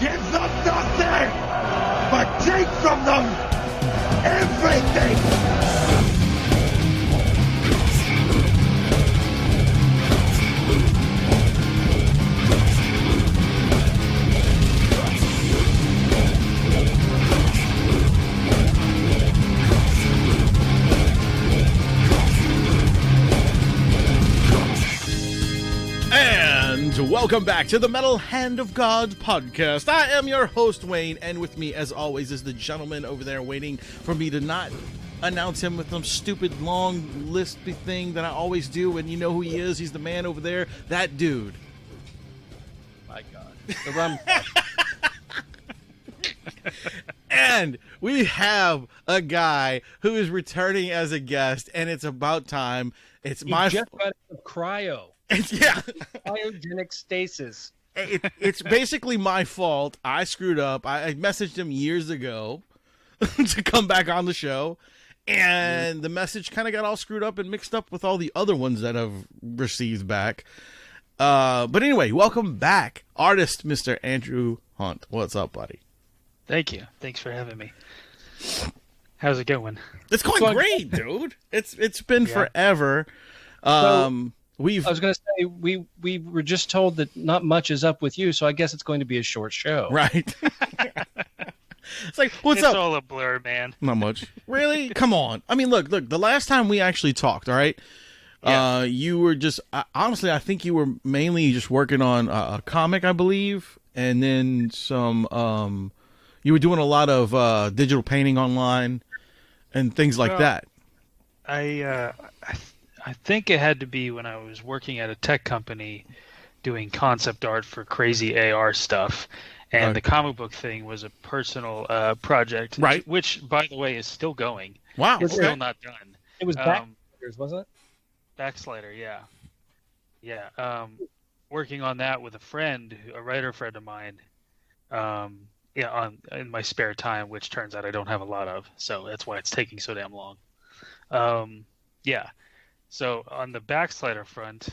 Give them nothing, but take from them everything. And welcome back to the Metal Hand of God podcast. I am your host, Wayne, and with me, as always, is the gentleman over there waiting for me to not announce him with some stupid long lispy thing that I always do, and you know who he is. He's the man over there, that dude. My God. The Rum Guy. And we have a guy who is returning as a guest, and it's about time. It's my just got out of cryo. Yeah. Cryogenic stasis. It's basically my fault. I screwed up. I messaged him years ago to come back on the show, and the message kind of got all screwed up and mixed up with all the other ones that I've received back. But anyway, welcome back, artist Mr. Andrew Hunt. What's up, buddy? Thank you. Thanks for having me. How's it going? It's going great, dude. It's been forever. I was going to say, we were just told that not much is up with you, so I guess it's going to be a short show. Right. It's like, what's up? It's all a blur, man. Not much. Really? Come on. I mean, look, the last time we actually talked, all right? Yeah. You were just, honestly, I think you were mainly just working on a comic, I believe, and then some, you were doing a lot of digital painting online and things like that. I think it had to be when I was working at a tech company doing concept art for crazy AR stuff. And the comic book thing was a personal project. Right. Which, by the way, is still going. Wow. It's still not done. It was Backsliders, wasn't it? Backslider, yeah. Yeah. Working on that with a friend, a writer friend of mine, in my spare time, which turns out I don't have a lot of. So that's why it's taking so damn long. Yeah. So on the Backslider front,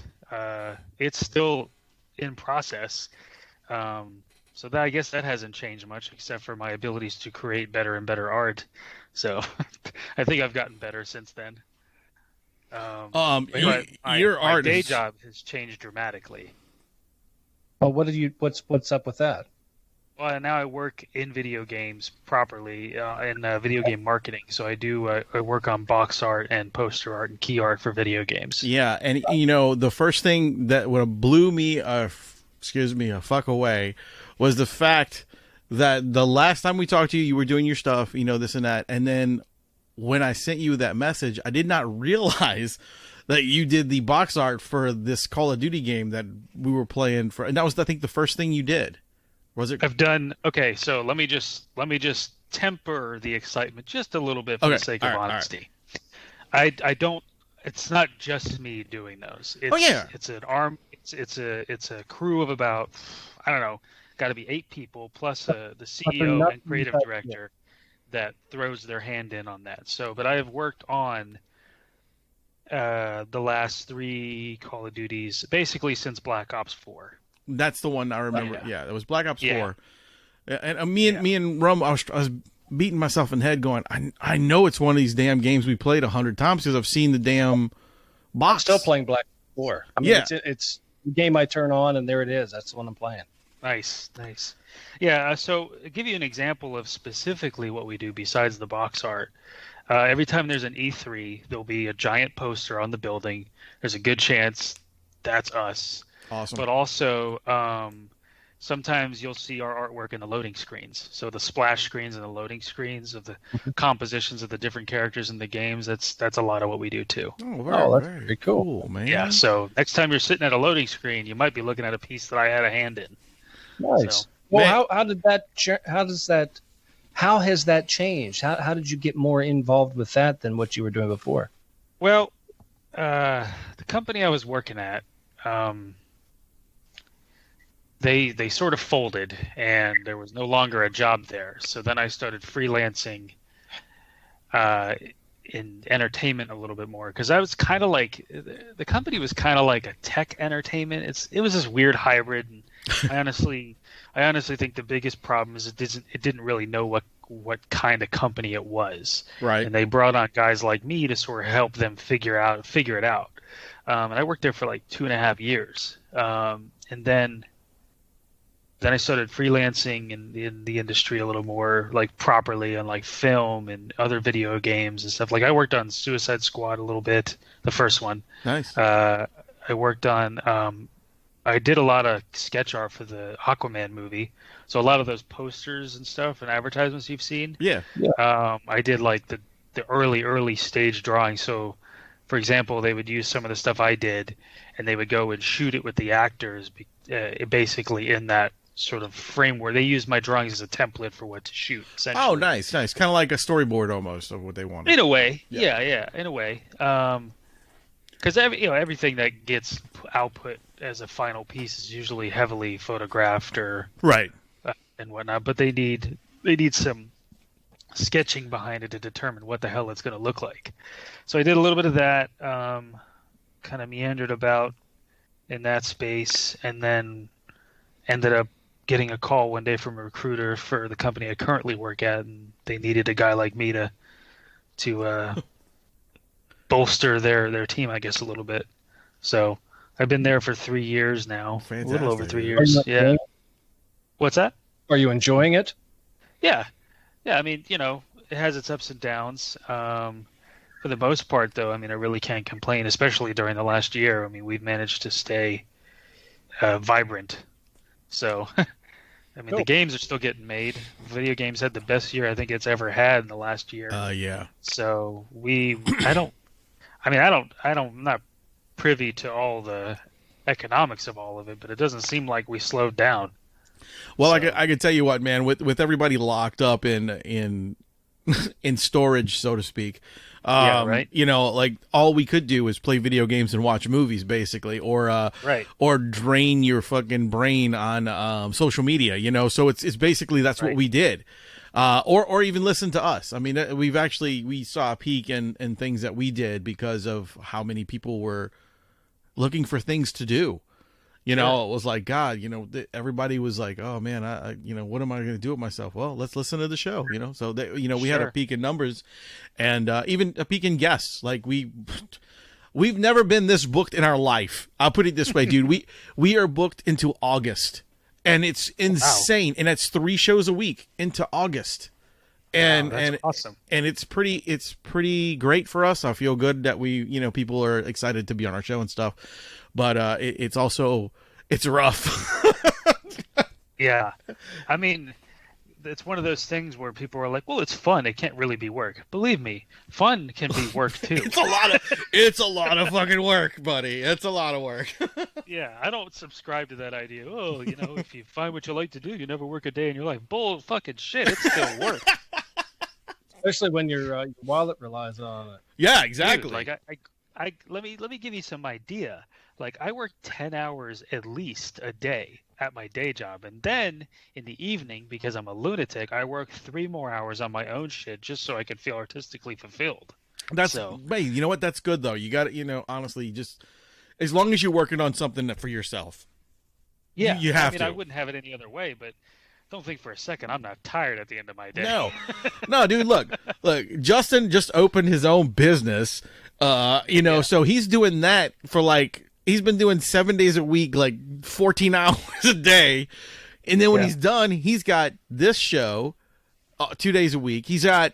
it's still in process. So that, I guess that hasn't changed much, except for my abilities to create better and better art. So I think I've gotten better since then. My day job has changed dramatically. Oh, what's up with that? Well, now I work in video games properly in video game marketing. So I work on box art and poster art and key art for video games. Yeah, and the first thing that would have blew me a fuck away was the fact that the last time we talked to you, you were doing your stuff, this and that, and then when I sent you that message, I did not realize that you did the box art for this Call of Duty game that we were playing for, and that was, I think, the first thing you did. Was it? I've done okay. So let me just temper the excitement just a little bit for the sake of honesty. I don't. It's not just me doing those. It's an arm. It's a crew of about, I don't know, got to be 8 people plus the CEO and creative director that throws their hand in on that. So, but I have worked on the last 3 Call of Duties basically since Black Ops 4. That's the one I remember. Yeah, it was Black Ops 4. And me and Rum, I was beating myself in the head going, I know it's one of these damn games we played 100 times because I've seen the damn box. I'm still playing Black Ops 4. I mean, it's the game I turn on, and there it is. That's the one I'm playing. Nice. Yeah, so I'll give you an example of specifically what we do besides the box art. Every time there's an E3, there'll be a giant poster on the building. There's a good chance that's us. Awesome. But also, sometimes you'll see our artwork in the loading screens. So the splash screens and the loading screens of the compositions of the different characters in the games. That's a lot of what we do too. That's very cool, man. Yeah. So next time you're sitting at a loading screen, you might be looking at a piece that I had a hand in. Nice. So, well, how has that changed? How did you get more involved with that than what you were doing before? Well, the company I was working at, they sort of folded, and there was no longer a job there. So then I started freelancing in entertainment a little bit more, because I was kind of like, the company was kind of like a tech entertainment. It was this weird hybrid. And I honestly think the biggest problem is it didn't really know what kind of company it was. Right. And they brought on guys like me to sort of help them figure it out. And I worked there for like 2.5 years. And then I started freelancing in the industry a little more, like properly on like film and other video games and stuff. Like I worked on Suicide Squad a little bit, the first one. Nice. I worked on I did a lot of sketch art for the Aquaman movie. So a lot of those posters and stuff and advertisements you've seen. Yeah. I did like the early stage drawing. So for example, they would use some of the stuff I did and they would go and shoot it with the actors basically in that sort of framework. They used my drawings as a template for what to shoot. Oh, nice. Kind of like a storyboard almost of what they wanted. In a way, yeah, in a way. Because everything that gets output as a final piece is usually heavily photographed or right and whatnot. But they need some sketching behind it to determine what the hell it's going to look like. So I did a little bit of that. Kind of meandered about in that space, and then ended up getting a call one day from a recruiter for the company I currently work at, and they needed a guy like me to bolster their team, I guess, a little bit. So I've been there for 3 years now. Fantastic. A little over 3 years. Yeah. What's that? Are you enjoying it? Yeah. I mean, it has its ups and downs. For the most part, though, I mean, I really can't complain, especially during the last year. I mean, we've managed to stay vibrant. So, I mean, The games are still getting made. Video games had the best year I think it's ever had in the last year. Yeah. So I'm not privy to all the economics of all of it, but it doesn't seem like we slowed down. Well, so. I could tell you what, man, with everybody locked up in storage, so to speak. Yeah, right. Like all we could do is play video games and watch movies, basically, or drain your fucking brain on social media. So it's basically that's what we did, or even listen to us. I mean, we saw a peak in things that we did because of how many people were looking for things to do. It was like, God, everybody was like, oh man, I what am I going to do with myself? Well, let's listen to the show, so we had a peak in numbers and even a peak in guests. Like we've never been this booked in our life. I'll put it this way, dude. We are booked into August and it's insane. Wow. And it's 3 shows a week into August. And, that's awesome. And it's pretty great for us. I feel good that people are excited to be on our show and stuff. But it's rough. Yeah. I mean, it's one of those things where people are like, well, it's fun. It can't really be work. Believe me, fun can be work too. It's a lot of fucking work, buddy. It's a lot of work. Yeah, I don't subscribe to that idea. Oh, if you find what you like to do, you never work a day in your life. Bull fucking shit. It's still work. Especially when your wallet relies on it. Yeah, exactly. Dude, like let me give you some idea. Like I work 10 hours at least a day at my day job, and then in the evening, because I'm a lunatic, I work 3 more hours on my own shit just so I can feel artistically fulfilled. Hey, you know what? That's good though. You got to, honestly, just as long as you're working on something for yourself. Yeah, you have to. I wouldn't have it any other way, but don't think for a second I'm not tired at the end of my day. No, dude. Look, Justin just opened his own business. So he's doing that for he's been doing 7 days a week, 14 hours a day. And then when he's done, he's got this show 2 days a week. He's got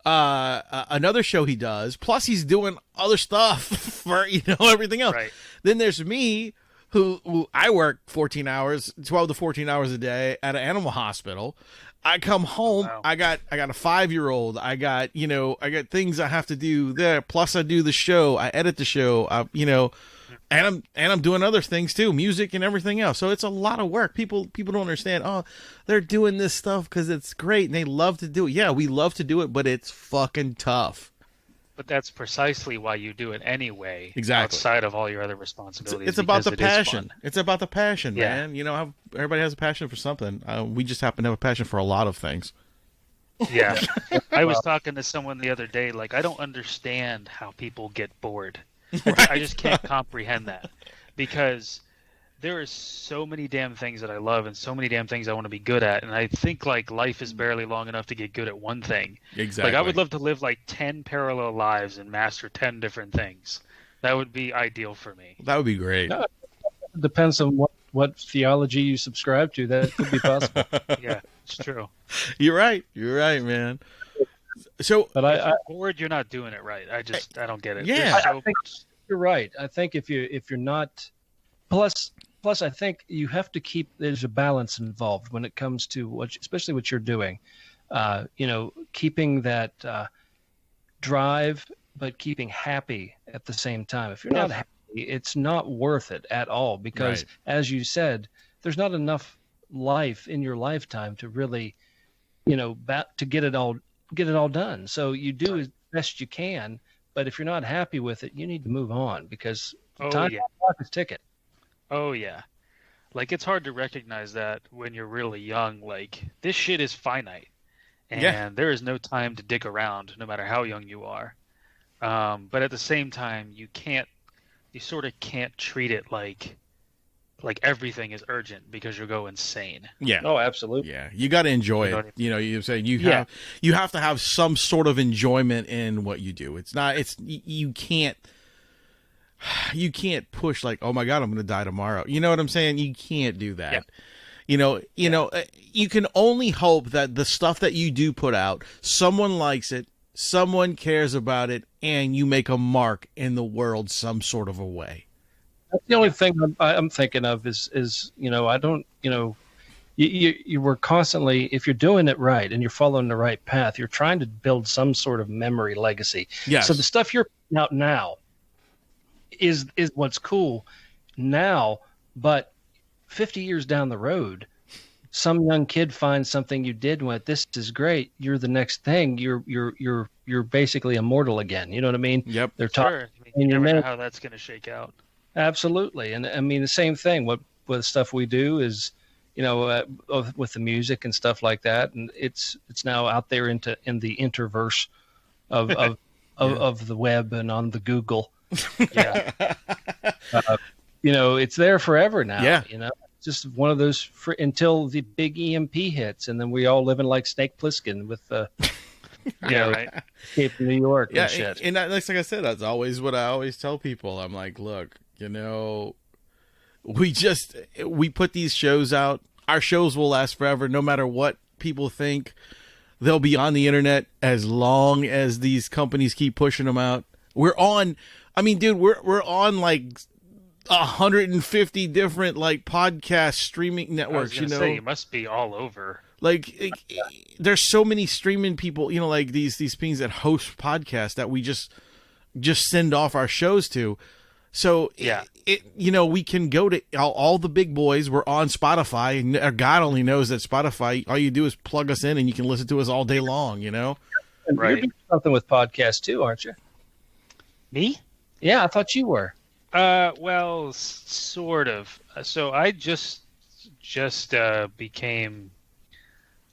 another show he does. Plus he's doing other stuff for, everything else. Right. Then there's me who I work 12 to 14 hours a day at an animal hospital. I come home. Wow. I got a 5-year-old. I got things I have to do there. Plus I do the show. I edit the show. And I'm doing other things too, music and everything else. So it's a lot of work. People don't understand. Oh, they're doing this stuff because it's great and they love to do it. Yeah, we love to do it, but it's fucking tough. But that's precisely why you do it anyway. Exactly. Outside of all your other responsibilities. It's about the passion. It's about the passion, man. Everybody has a passion for something. We just happen to have a passion for a lot of things. Yeah. I was talking to someone the other day. I don't understand how people get bored. Right. I just can't comprehend that because there are so many damn things that I love and so many damn things I want to be good at, and I think like life is barely long enough to get good at one thing. Exactly. Like I would love to live like 10 parallel lives and master 10 different things. That would be ideal for me. That would be great. No, it depends on what theology you subscribe to. That could be possible. Yeah, it's true. You're right, man. So, but if you're bored, you're not doing it right. I don't get it. Yeah, I think you're right. I think if you're not, plus I think you have to keep. There's a balance involved when it comes to especially what you're doing. Keeping that drive, but keeping happy at the same time. If you're not happy, it's not worth it at all because, as you said, there's not enough life in your lifetime to really, to get it all done. So you do as best you can, but if you're not happy with it, you need to move on because time is ticking. Oh yeah. Like it's hard to recognize that when you're really young, like this shit is finite and there is no time to dick around no matter how young you are. But at the same time, you sort of can't treat it like everything is urgent because you'll go insane. Yeah. Oh, absolutely. Yeah. You got to enjoy it. You say you have to have some sort of enjoyment in what you do. You can't push like, oh my God, I'm going to die tomorrow. You know what I'm saying? You can't do that. Yeah. You can only hope that the stuff that you do put out, someone likes it, someone cares about it, and you make a mark in the world some sort of a way. That's the only thing I'm thinking of is I don't, you were constantly, if you're doing it right and you're following the right path, you're trying to build some sort of memory legacy. Yes. So the stuff you're putting out now is what's cool now, but 50 years down the road, some young kid finds something you did and went, this is great. You're the next thing. You're basically immortal again. You know what I mean? Yep. They're talking. You never know how that's going to shake out. Absolutely. And I mean, the same thing, what stuff we do is, with the music and stuff like that. And it's now out there in the interverse of the web and on the Google. Yeah. It's there forever now. Yeah. It's just one of those until the big EMP hits. And then we all living like Snake Plissken with Escape from New York and shit. And like I said, that's always what I always tell people. I'm like, look, we put these shows out. Our shows will last forever, no matter what people think. They'll be on the internet as long as these companies keep pushing them out. We're on. I mean, dude, we're on like 150 different like podcast streaming networks. You must be all over. Like, there's so many streaming people. Like these things that host podcasts that we just send off our shows to. So we can go to all the big boys. We're on Spotify, and God only knows that Spotify. All you do is plug us in, and you can listen to us all day long. And right. You're doing something with podcasts too, aren't you? Me? Yeah, I thought you were. Well, sort of. So I just became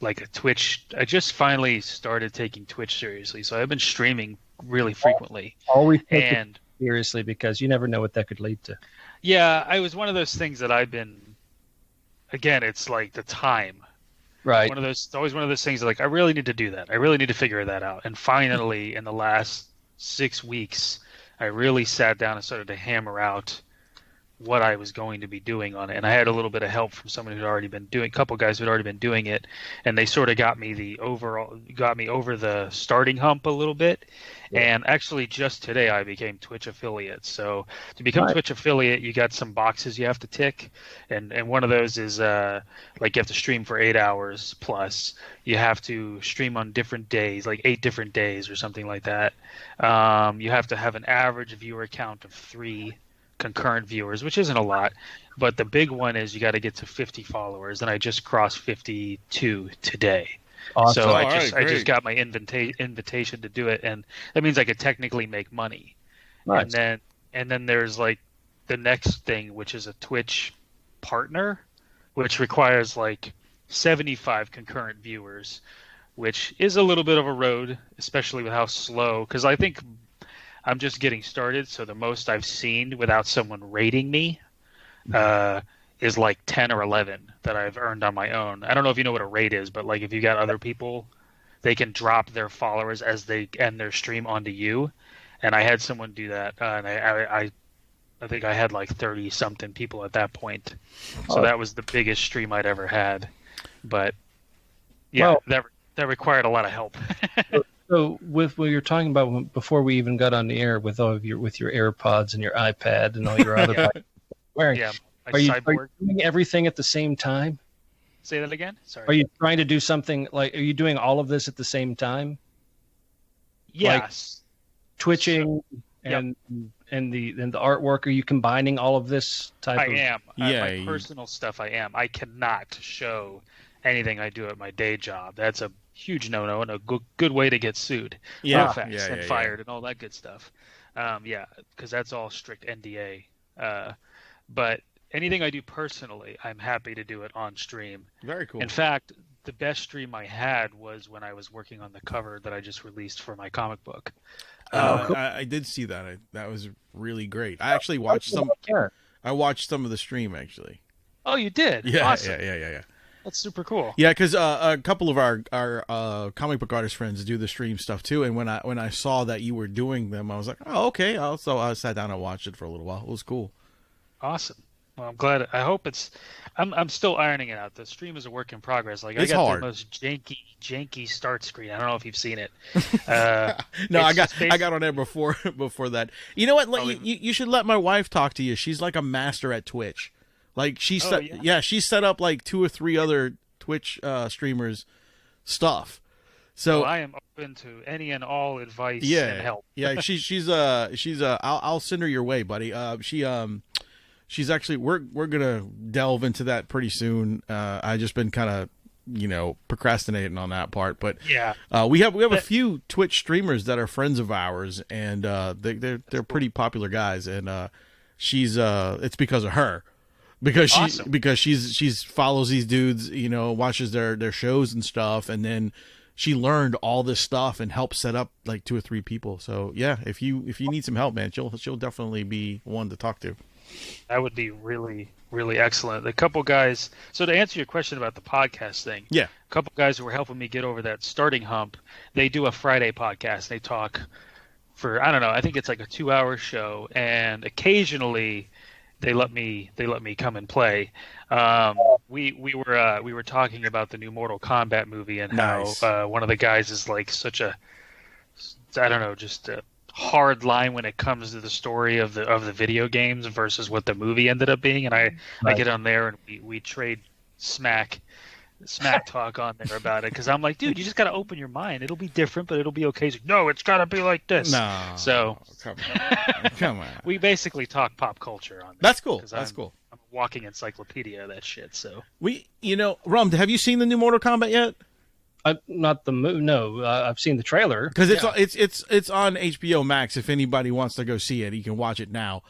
like a Twitch. I just finally started taking Twitch seriously. So I've been streaming really frequently. Always take it seriously because you never know what that could lead to. Yeah, I was one of those things that I've been. Again, it's like the time. Right. Always one of those things that, like, I really need to do that. I really need to figure that out. And finally, in the last 6 weeks, I really sat down and started to hammer out what I was going to be doing on it. And I had a little bit of help from someone who'd already been doing, a couple guys who'd already been doing it, and they sort of got me over the starting hump a little bit. Yeah. And actually just today I became Twitch affiliate. So to become Twitch affiliate, you got some boxes you have to tick. And one of those is like you have to stream for 8 hours plus. You have to stream on different days, like 8 different days or something like that. You have to have an average viewer count of 3 concurrent viewers, which isn't a lot, but the big one is you got to get to 50 followers, and I just crossed 52 today. Awesome. So I just got my invitation to do it, and that means I could technically make money. Nice. And then there's like the next thing, which is a Twitch partner, which requires like 75 concurrent viewers, which is a little bit of a road, especially with how slow, because I think I'm just getting started, so the most I've seen without someone rating me is like 10 or 11 that I've earned on my own. I don't know if you know what a raid is, but like if you got other people, they can drop their followers as they end their stream onto you. And I had someone do that, and I think I had like 30 something people at that point. So that was the biggest stream I'd ever had. But yeah, that required a lot of help. So with what you're talking about before we even got on the air with all of your AirPods and your iPad and all your other wearing, are you doing everything at the same time? Say that again. Sorry. Are you trying to do something like? Are you doing all of this at the same time? Yes. Like twitching and the artwork. Are you combining all of this type? I am. My personal stuff. I am. I cannot show anything I do at my day job. That's a huge no-no and a good way to get sued, and fired and all that good stuff. Because that's all strict NDA. But anything I do personally, I'm happy to do it on stream. Very cool. In fact, the best stream I had was when I was working on the cover that I just released for my comic book. Cool. I did see that. That was really great. I actually watched some. I watched some of the stream actually. Oh, you did? Yeah, awesome. Yeah. That's super cool. Yeah, because a couple of our comic book artist friends do the stream stuff too. And when I saw that you were doing them, I was like, oh, okay. So I sat down and watched it for a little while. It was cool. Awesome. Well, I'm glad. I hope it's. I'm still ironing it out. The stream is a work in progress. Like it's I got hard. the most janky start screen. I don't know if you've seen it. No, I got on there before that. You know what? You should let my wife talk to you. She's like a master at Twitch. Like she set up like 2 or 3 other Twitch streamers stuff. So I am open to any and all advice and help. Yeah, she's I'll send her your way, buddy. She's actually we're gonna delve into that pretty soon. I just been kind of procrastinating on that part, but we have a few Twitch streamers that are friends of ours, and they're pretty popular guys, and she's it's because of her. Because she's follows these dudes, watches their shows and stuff, and then she learned all this stuff and helped set up like 2 or 3 people. So yeah, if you need some help, man, she'll definitely be one to talk to. That would be really, really excellent. A couple guys. So to answer your question about the podcast thing, a couple guys who were helping me get over that starting hump. They do a Friday podcast. They talk for I don't know. I think it's like a 2-hour show, and occasionally they let me come and play. We were talking about the new Mortal Kombat movie and how one of the guys is like such a just a hard line when it comes to the story of the video games versus what the movie ended up being, and I get on there and we trade smack talk on there about it because I'm like, dude, you just got to open your mind. It'll be different, but it'll be okay. Like, no, it's got to be like this. No, so come on. We basically talk pop culture on there. That's cool. That's cool. I'm a walking encyclopedia of that shit. So Rum, have you seen the new Mortal Kombat yet? Not the movie. No, I've seen the trailer because it's on HBO Max. If anybody wants to go see it, you can watch it now.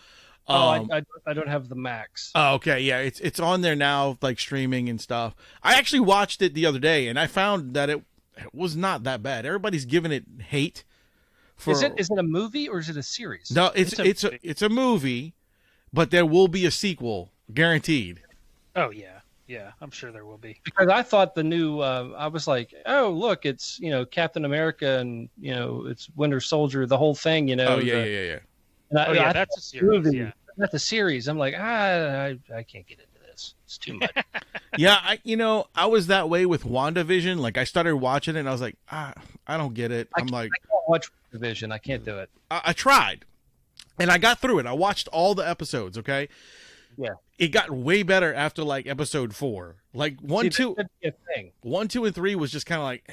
I don't have the Max. Oh, okay, yeah, it's on there now, like streaming and stuff. I actually watched it the other day, and I found that it was not that bad. Everybody's giving it hate. Is it a movie or is it a series? No, it's a movie, but there will be a sequel guaranteed. Oh yeah, I'm sure there will be. Because I thought the new, I was like, oh look, it's Captain America and it's Winter Soldier, the whole thing, Oh yeah. And that's a series. Movie, yeah, that's a series. I'm like, I can't get into this. It's too much. Yeah, I was that way with WandaVision. Like I started watching it, and I was like, I don't get it. I can't watch WandaVision. I can't do it. I tried, and I got through it. I watched all the episodes. Okay. Yeah. It got way better after like episode 4. Like 1, 2, 1, 2, and 3 was just kind of like.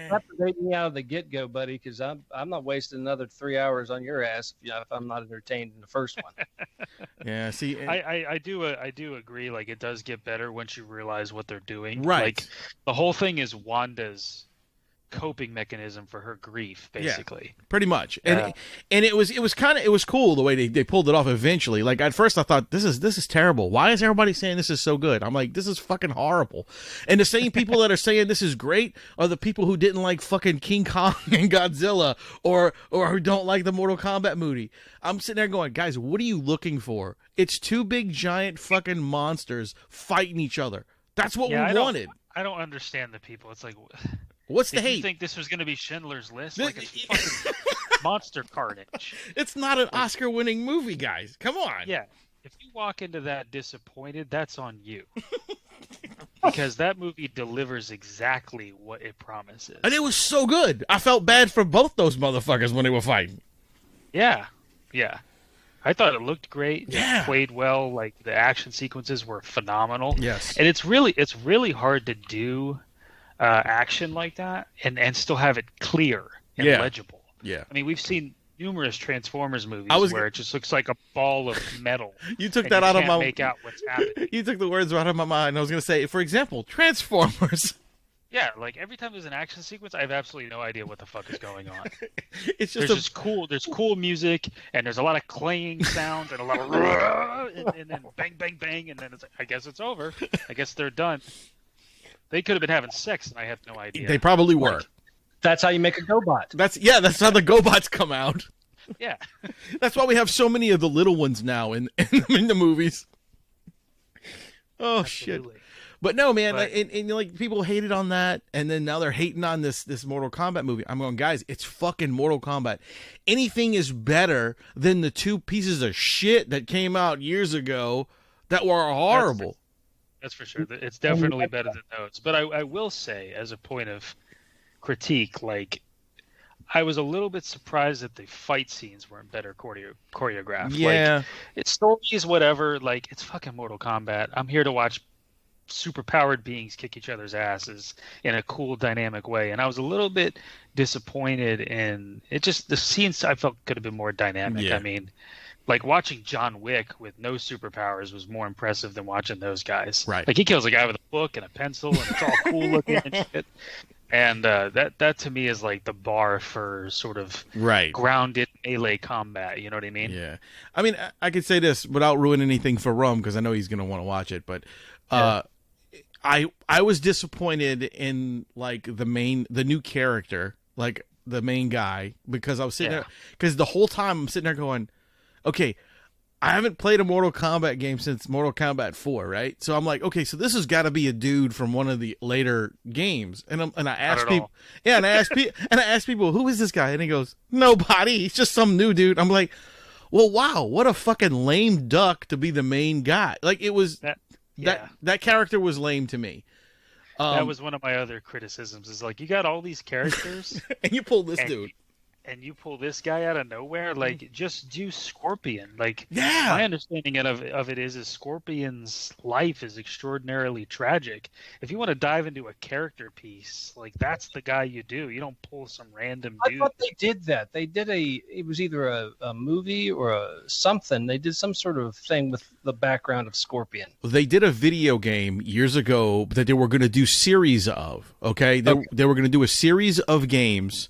Captivate me out of the get-go, buddy, because I'm not wasting another 3 hours on your ass if I'm not entertained in the first one. Yeah, see, I do agree. Like it does get better once you realize what they're doing. Right. Like the whole thing is Wanda's coping mechanism for her grief, basically. Yeah, pretty much. And it was cool the way they pulled it off eventually. Like at first I thought this is terrible. Why is everybody saying this is so good? I'm like, this is fucking horrible. And the same people that are saying this is great are the people who didn't like fucking King Kong and Godzilla or who don't like the Mortal Kombat movie. I'm sitting there going, guys, what are you looking for? It's two big giant fucking monsters fighting each other. That's what we wanted. I don't understand the people. It's like, what's the hate? You think this was going to be Schindler's List? Like it's fucking monster carnage. It's not an Oscar-winning movie, guys. Come on. Yeah. If you walk into that disappointed, that's on you. Because that movie delivers exactly what it promises. And it was so good. I felt bad for both those motherfuckers when they were fighting. Yeah. Yeah. I thought it looked great. Yeah. It played well. Like the action sequences were phenomenal. Yes. And it's really hard to do action like that and still have it clear and legible. Yeah. I mean, we've seen numerous Transformers movies where it just looks like a ball of metal. You took that out of my make out what's happening. You took the words out of my mind. I was going to say, for example, Transformers. Yeah, like every time there's an action sequence, I have absolutely no idea what the fuck is going on. It's just there's cool music, and there's a lot of clanging sounds, and a lot of and then bang, bang, bang, and then it's like, I guess it's over. I guess they're done. They could have been having sex, and I have no idea. They probably were. That's how you make a GoBot. That's how the GoBots come out. Yeah. That's why we have so many of the little ones now in the movies. Oh, absolutely. Shit. But no, man, and like people hated on that, and then now they're hating on this Mortal Kombat movie. I'm going, guys, it's fucking Mortal Kombat. Anything is better than the two pieces of shit that came out years ago that were horrible. That's for sure. It's definitely better than those. But I will say, as a point of critique, like I was a little bit surprised that the fight scenes weren't better choreographed. Yeah, like, it's stories, whatever. Like it's fucking Mortal Kombat. I'm here to watch superpowered beings kick each other's asses in a cool, dynamic way, and I was a little bit disappointed in it. Just the scenes I felt could have been more dynamic. Yeah. I mean, like watching John Wick with no superpowers was more impressive than watching those guys. Right? Like he kills a guy with a book and a pencil, and it's all cool looking and shit. And that to me is like the bar for sort of grounded melee combat. You know what I mean? Yeah. I mean, I could say this without ruining anything for Rum because I know he's going to want to watch it. But I was disappointed in like the new character, like the main guy, because I was sitting there because the whole time I'm sitting there going, okay, I haven't played a Mortal Kombat game since Mortal Kombat 4, right? So I'm like, okay, so this has got to be a dude from one of the later games. And I asked people, and I asked people, who is this guy? And he goes, nobody. He's just some new dude. I'm like, well, wow, what a fucking lame duck to be the main guy. Like it was that character was lame to me. That was one of my other criticisms. Is like you got all these characters, and you pull this dude. And you pull this guy out of nowhere, like just do Scorpion. Like my understanding of it is Scorpion's life is extraordinarily tragic. If you want to dive into a character piece, like that's the guy you do. You don't pull some random dude. I thought they did that. They did it was either a movie or something. They did some sort of thing with the background of Scorpion. They did a video game years ago that they were going to do series of. Okay, they were going to do a series of games.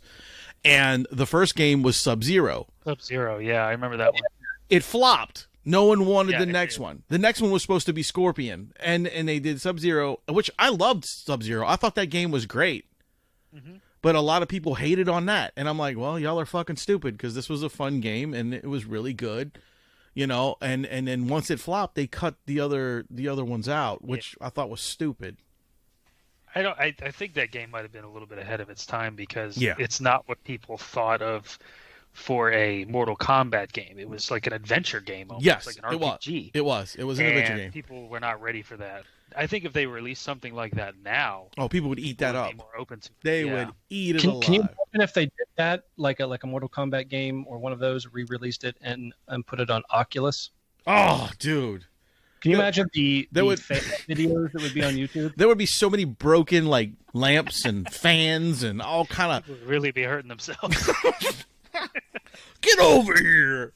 And the first game was Sub-Zero. Sub-Zero, yeah, I remember that one. It flopped. No one wanted the next one. The next one was supposed to be Scorpion, and they did Sub-Zero, which I loved Sub-Zero. I thought that game was great. Mm-hmm. But a lot of people hated on that, and I'm like, well, y'all are fucking stupid because this was a fun game and it was really good, you know. And then once it flopped, they cut the other ones out, which I thought was stupid. I think that game might have been a little bit ahead of its time because it's not what people thought of for a Mortal Kombat game. It was like an adventure game, almost, like an RPG. It was an adventure game. People were not ready for that. I think if they released something like that now, people would eat that up. Be more open to it. They would eat it alive. Can you imagine if they did that, like a Mortal Kombat game or one of those, re-released it and put it on Oculus? Oh, dude. Can you imagine the videos that would be on YouTube? There would be so many broken like lamps and fans and all kind of. People would really be hurting themselves. Get over here!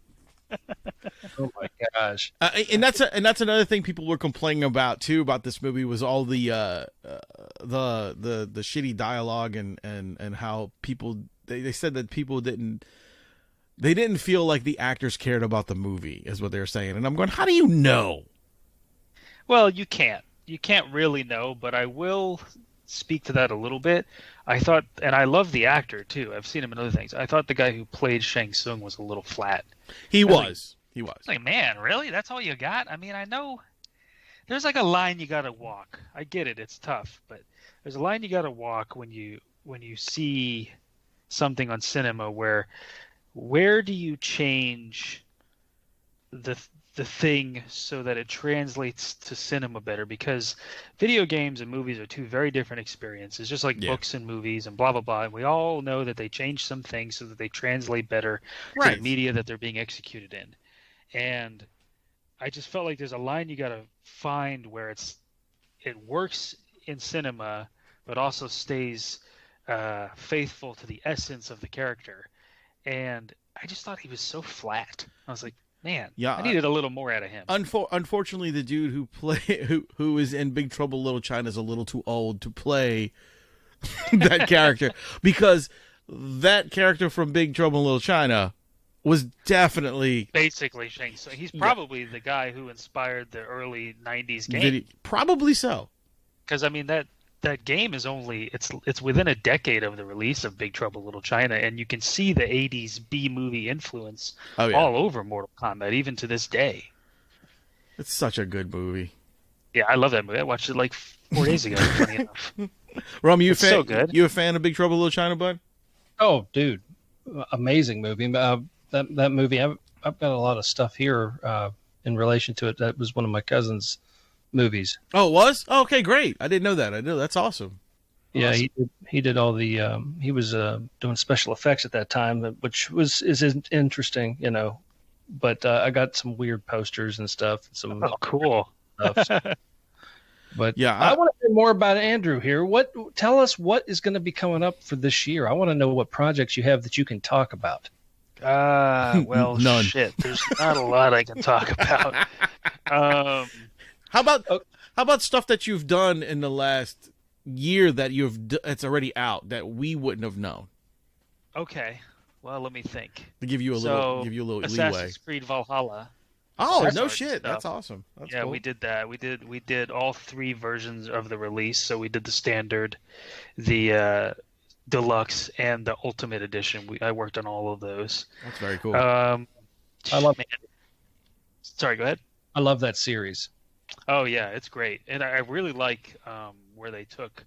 Oh my gosh! And that's another thing people were complaining about too about this movie was all the shitty dialogue and how people they said that people didn't feel like the actors cared about the movie is what they were saying, and I'm going, how do you know? Well, you can't really know, but I will speak to that a little bit. I thought, and I love the actor too. I've seen him in other things. I thought the guy who played Shang Tsung was a little flat. He was. Like, man, really? That's all you got? I mean, I know there's like a line you got to walk. I get it. It's tough, but there's a line you got to walk when you see something on cinema where do you change the thing so that it translates to cinema better? Because video games and movies are two very different experiences, just like books and movies and blah, blah, blah. And we all know that they change some things so that they translate better to the media that they're being executed in. And I just felt like there's a line you got to find where it works in cinema, but also stays faithful to the essence of the character. And I just thought he was so flat. I was like, man, I needed a little more out of him. Unfortunately, the dude who is in Big Trouble in Little China is a little too old to play that character, because that character from Big Trouble in Little China was definitely basically Shang Tsung. He's probably the guy who inspired the early '90s game. Probably so. Because I mean that game is only it's within a decade of the release of Big Trouble in Little China, and you can see the '80s B movie influence all over Mortal Kombat, even to this day. It's such a good movie. Yeah, I love that movie. I watched it like 4 days ago. Funny enough. Rum, so good. You a fan of Big Trouble in Little China, bud? Oh, dude, amazing movie. That movie, I've got a lot of stuff here in relation to it. That was one of my cousin's movies. Oh, it was? Oh, okay, great. I didn't know that. I know that's awesome. Yeah, awesome. He did all the he was doing special effects at that time, which is interesting, you know. But I got some weird posters and stuff. Some cool stuff. But yeah, I want to hear more about Andrew here. Tell us what is going to be coming up for this year. I want to know what projects you have that you can talk about. Well, none. Shit. There's not a lot I can talk about. How about stuff that you've done in the last year that it's already out that we wouldn't have known? Okay. Well, let me think. To give you a little leeway. Assassin's Creed Valhalla. Oh, no shit. Stuff. That's awesome. That's cool. We did that. We did all 3 versions of the release. So we did the standard, the deluxe, and the ultimate edition. I worked on all of those. That's very cool. I love it. Sorry, go ahead. I love that series. Oh yeah, it's great. And I really like where they took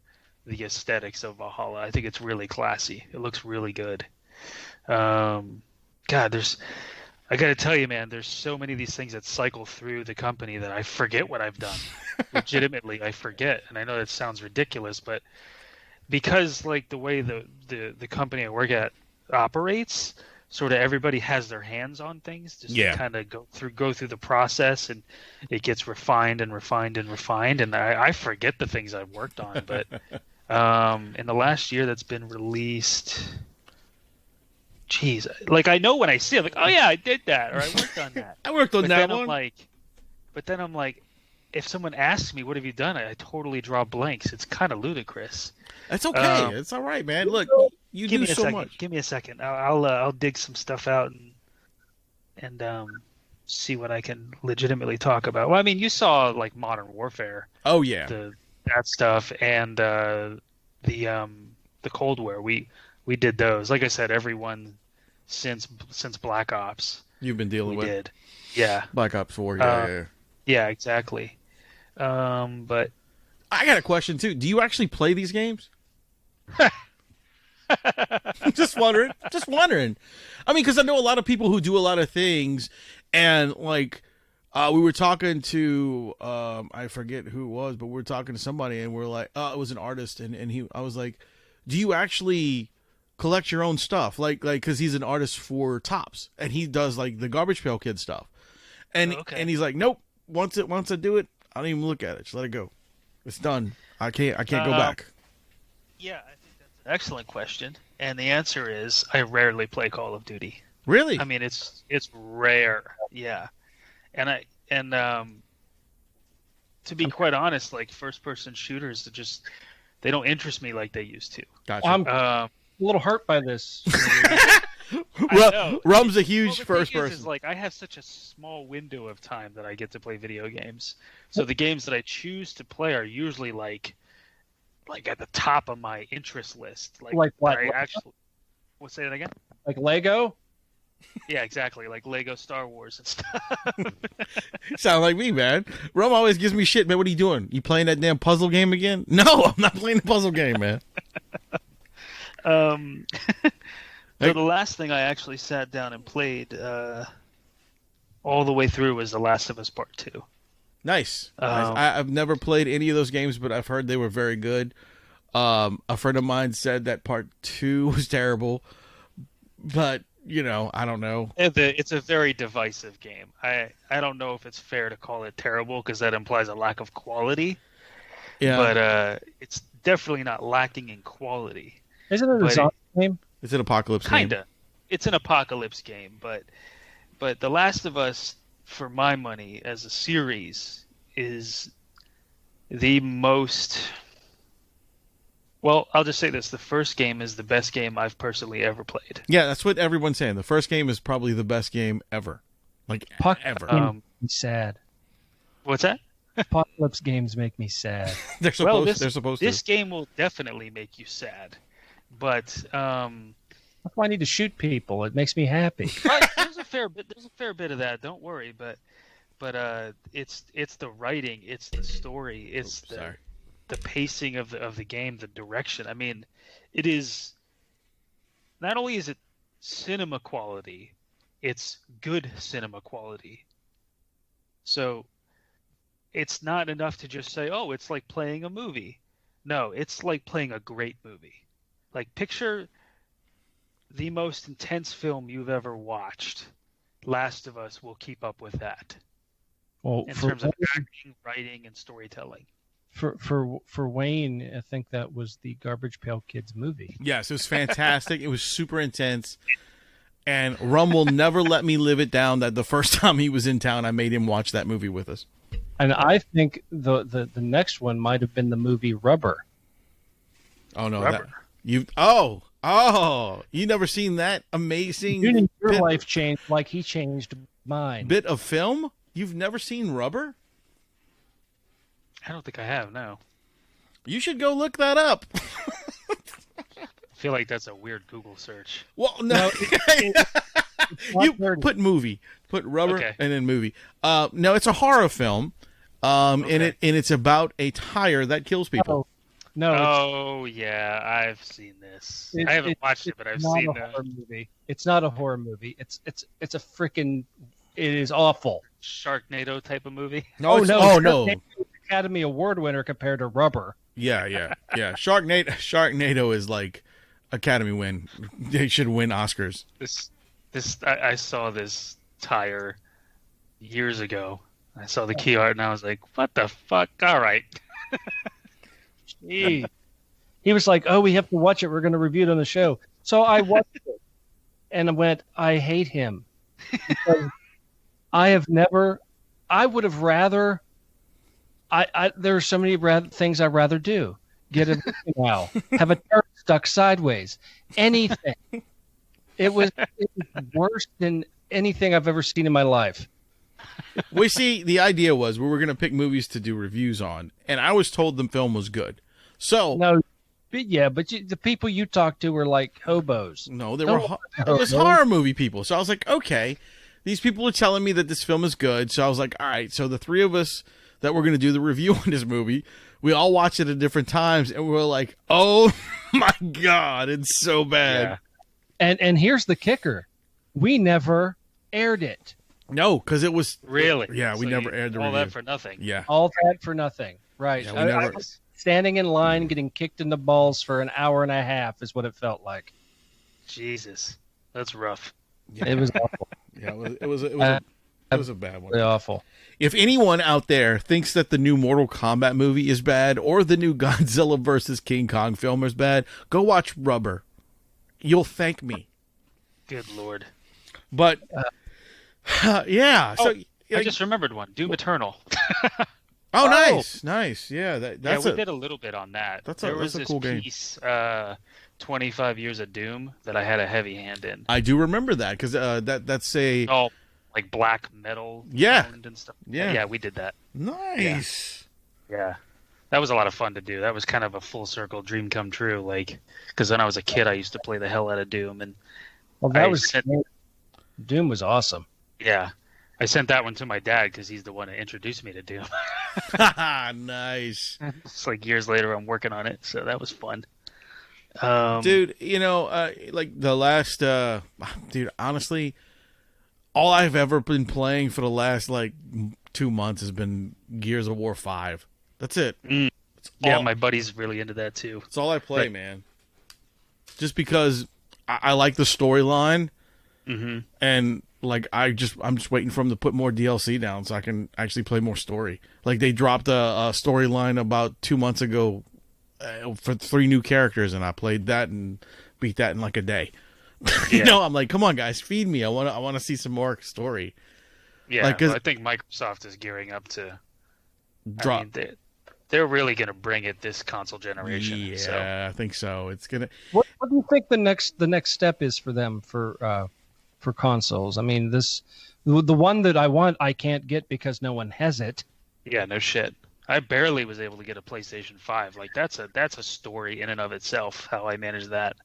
the aesthetics of Valhalla. I think it's really classy. It looks really good. I got to tell you, man, there's so many of these things that cycle through the company that I forget what I've done. Legitimately, I forget. And I know that sounds ridiculous, but because like the way the company I work at operates, sort of everybody has their hands on things just to kind of go through the process, and it gets refined and refined and refined. And I forget the things I've worked on, but in the last year that's been released, geez, like I know when I see it, like, oh yeah, I did that, or I worked on that. I worked on that one. But then I'm like, if someone asks me, what have you done? I totally draw blanks. It's kind of ludicrous. That's okay. It's all right, man. Look, you do so much. Give me a second. I'll dig some stuff out and see what I can legitimately talk about. Well, I mean, you saw like Modern Warfare. Oh yeah, that stuff, and the Cold War. We did those. Like I said, everyone since Black Ops. You've been dealing with. Did. Yeah. Black Ops 4. Yeah. Yeah, exactly. But I got a question too. Do you actually play these games? Just wondering. I mean, because I know a lot of people who do a lot of things, and like we were talking to I forget who it was, but we were talking to somebody, and we're like, it was an artist, and I was like, do you actually collect your own stuff? Like, because he's an artist for Tops, and he does like the Garbage Pail Kid stuff, and he's like, nope. Once I do it, I don't even look at it. Just let it go. It's done. I can't go back. Yeah, I think that's an excellent question, and the answer is I rarely play Call of Duty. Really? I mean, it's rare. Yeah. And to be quite honest, like first person shooters, they don't interest me like they used to. Gotcha. I'm a little hurt by this. Rum's a huge first person. Is like I have such a small window of time that I get to play video games. So the games that I choose to play are usually like at the top of my interest list. Like what? We'll say that again. Like Lego? Yeah, exactly. Like Lego Star Wars and stuff. Sound like me, man. Rum always gives me shit, man. What are you doing? You playing that damn puzzle game again? No, I'm not playing the puzzle game, man. So the last thing I actually sat down and played all the way through was The Last of Us Part 2. Nice. I've never played any of those games, but I've heard they were very good. A friend of mine said that Part 2 was terrible, but I don't know. It's a very divisive game. I don't know if it's fair to call it terrible because that implies a lack of quality. Yeah. But it's definitely not lacking in quality. Isn't it a zombie game? It's an apocalypse game. Kinda. It's an apocalypse game, but The Last of Us, for my money, as a series, is the most... Well, I'll just say this. The first game is the best game I've personally ever played. Yeah, that's what everyone's saying. The first game is probably the best game ever. Like, ever. Makes me sad. What's that? Apocalypse games make me sad. They're supposed to. This game will definitely make you sad. But that's why I need to shoot people. It makes me happy. There's a fair bit of that. Don't worry, but it's the writing, it's the story, it's the pacing of the game, the direction. I mean, it is not only is it cinema quality, it's good cinema quality. So it's not enough to just say, "Oh, it's like playing a movie." No, it's like playing a great movie. Like, picture the most intense film you've ever watched. Last of Us will keep up with that. Well, in terms of acting, writing, and storytelling. For Wayne, I think that was the Garbage Pail Kids movie. Yes, it was fantastic. It was super intense. And Rum will never let me live it down that the first time he was in town, I made him watch that movie with us. And I think the next one might have been the movie Rubber. Oh, no. Rubber. You never seen that amazing your life changed like he changed mine. Bit of film? You've never seen Rubber? I don't think I have, no. You should go look that up. I feel like that's a weird Google search. Well, no. You put movie. Put Rubber and then movie. No, it's a horror film. And it's about a tire that kills people. No. Yeah, I've seen this. I haven't watched it, but I've seen that. Movie. It's not a horror movie. It's a freaking. It is awful. Sharknado type of movie. No. Academy Award winner compared to Rubber. Yeah. Sharknado is like Academy win. They should win Oscars. I saw this tire years ago. I saw the key art and I was like, "What the fuck?" All right. He was like, "Oh, we have to watch it. We're going to review it on the show." So I watched it and I went, "I hate him." Because I would have rather. There are so many things I'd rather do. Get a now, have a turret stuck sideways, anything. It was worse than anything I've ever seen in my life. We see, the idea was we were going to pick movies to do reviews on, and I was told the film was good. So no, but the people you talked to were like hobos. No, it was horror movie people. So I was like, okay, these people are telling me that this film is good. So I was like, all right. So the three of us that we're going to do the review on this movie, we all watched it at different times, and we were like, oh my God, it's so bad. Yeah. And here's the kicker. We never aired it. No, because it was... Really? Yeah, we never aired the review. All that for nothing. Yeah. All that for nothing. Right. Yeah, I was standing in line getting kicked in the balls for an hour and a half is what it felt like. Jesus. That's rough. Yeah. It was awful. Yeah, it was a bad one. Really awful. If anyone out there thinks that the new Mortal Kombat movie is bad or the new Godzilla vs. King Kong film is bad, go watch Rubber. You'll thank me. Good Lord. But yeah, so I just remembered one. Doom Eternal. Oh, nice. Yeah, we did a little bit on that. There was a cool piece, 25 Years of Doom, that I had a heavy hand in. I do remember that because that's a like black metal. And stuff. Yeah, we did that. Nice. Yeah, that was a lot of fun to do. That was kind of a full circle dream come true. Like, because when I was a kid, I used to play the hell out of Doom, and Doom was awesome. Yeah. I sent that one to my dad because he's the one that introduced me to Doom. Nice. It's like years later I'm working on it, so that was fun. Dude, like the last, dude, honestly, all I've ever been playing for the last, 2 months has been Gears of War 5. That's it. Yeah, my buddy's really into that too. It's all I play, man. Just because I like the storyline, and I'm just waiting for them to put more DLC down so I can actually play more story. Like they dropped a storyline about 2 months ago for 3 new characters, and I played that and beat that in like a day. I'm like, come on, guys, feed me. I want to see some more story. Yeah, I think Microsoft is gearing up to drop. I mean, they're really going to bring it this console generation. Yeah, I think so. It's gonna. What do you think the next step is for them for consoles? I mean, the one that I want, I can't get because no one has it. Yeah, no shit. I barely was able to get a PlayStation 5. Like that's a story in and of itself. How I managed that.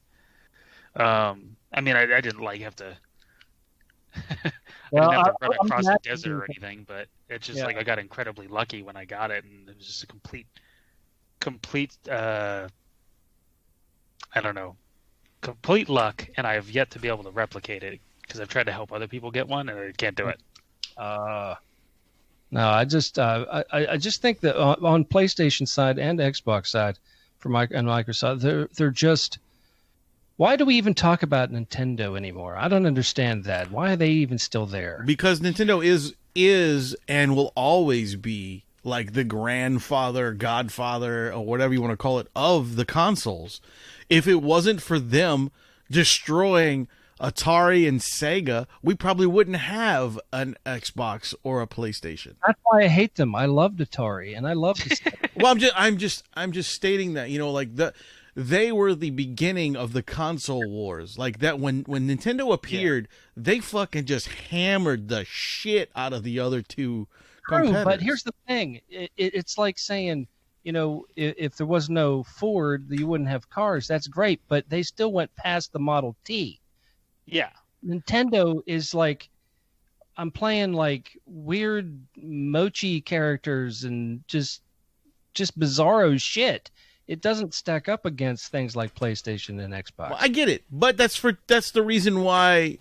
I mean, I didn't have to. I didn't have to run across the desert or anything, but it's just I got incredibly lucky when I got it, and it was just a complete. I don't know, complete luck, and I have yet to be able to replicate it because I've tried to help other people get one, and I can't do it. No, I just think that on PlayStation side and Xbox side, for Microsoft, they're just. Why do we even talk about Nintendo anymore? I don't understand that. Why are they even still there? Because Nintendo is and will always be like the grandfather, godfather, or whatever you want to call it, of the consoles. If it wasn't for them destroying Atari and Sega, we probably wouldn't have an Xbox or a PlayStation. That's why I hate them. I loved Atari and I loved Sega. Well, I'm just stating that, they were the beginning of the console wars. Like that when Nintendo appeared, they fucking just hammered the shit out of the other two competitors. But here's the thing. It's like saying, if there was no Ford, you wouldn't have cars. That's great, but they still went past the Model T. Yeah. Nintendo is like, I'm playing like weird mochi characters and just bizarro shit. It doesn't stack up against things like PlayStation and Xbox. Well, I get it, but that's the reason why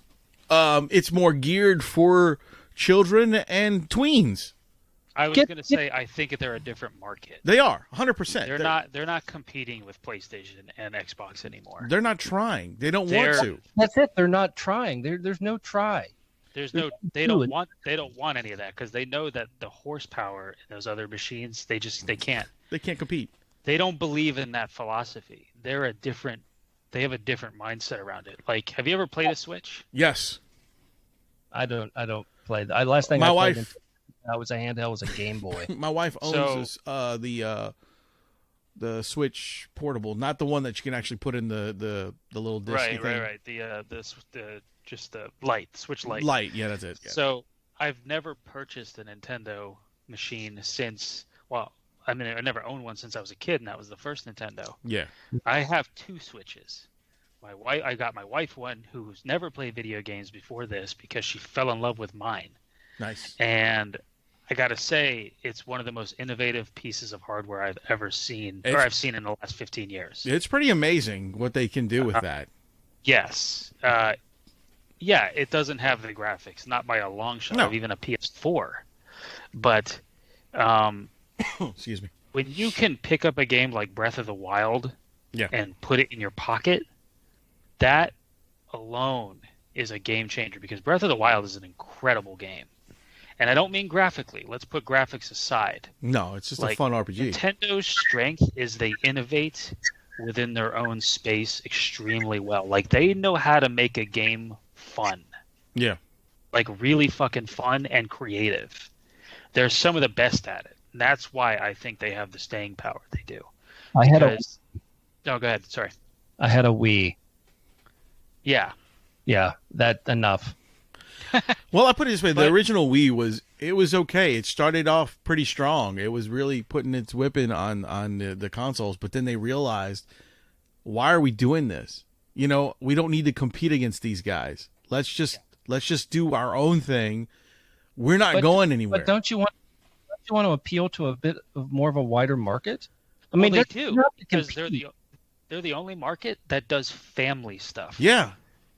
it's more geared for children and tweens. I was going to say I think they're a different market. They are 100%. They're not competing with PlayStation and Xbox anymore. They're not trying. They don't want to. That's it. They're not trying. There's no try. They don't want any of that because they know that the horsepower in those other machines they can't. They can't compete. They don't believe in that philosophy. They have a different mindset around it. Like, have you ever played a Switch? Yes. I don't play. Last thing I played was a handheld, was a Game Boy. My wife owns the Switch portable, not the one that you can actually put in the little disc. Right. The Switch Lite. Lite, yeah, that's it. Yeah. So I've never purchased a Nintendo machine since. Well, I mean, I never owned one since I was a kid, and that was the first Nintendo. Yeah. I have 2 Switches. I got my wife one who's never played video games before this because she fell in love with mine. Nice. And I got to say, it's one of the most innovative pieces of hardware I've ever seen, or I've seen in the last 15 years. It's pretty amazing what they can do with that. Yes. Yeah, it doesn't have the graphics, not by a long shot of even a PS4. But excuse me. When you can pick up a game like Breath of the Wild and put it in your pocket, that alone is a game changer because Breath of the Wild is an incredible game. And I don't mean graphically. Let's put graphics aside. No, it's just a fun RPG. Nintendo's strength is they innovate within their own space extremely well. Like, they know how to make a game fun. Yeah. Like really fucking fun and creative. They're some of the best at it. And that's why I think they have the staying power they do. Oh, go ahead. Sorry. I had a Wii. Yeah. Yeah, that enough. Well, I put it this way: the original Wii was okay. It started off pretty strong. It was really putting its whipping on the consoles, but then they realized, why are we doing this? You know, we don't need to compete against these guys. Let's just do our own thing. We're not going anywhere. But don't you want to appeal to a bit of more of a wider market? I mean, they do, because they're the only market that does family stuff. Yeah.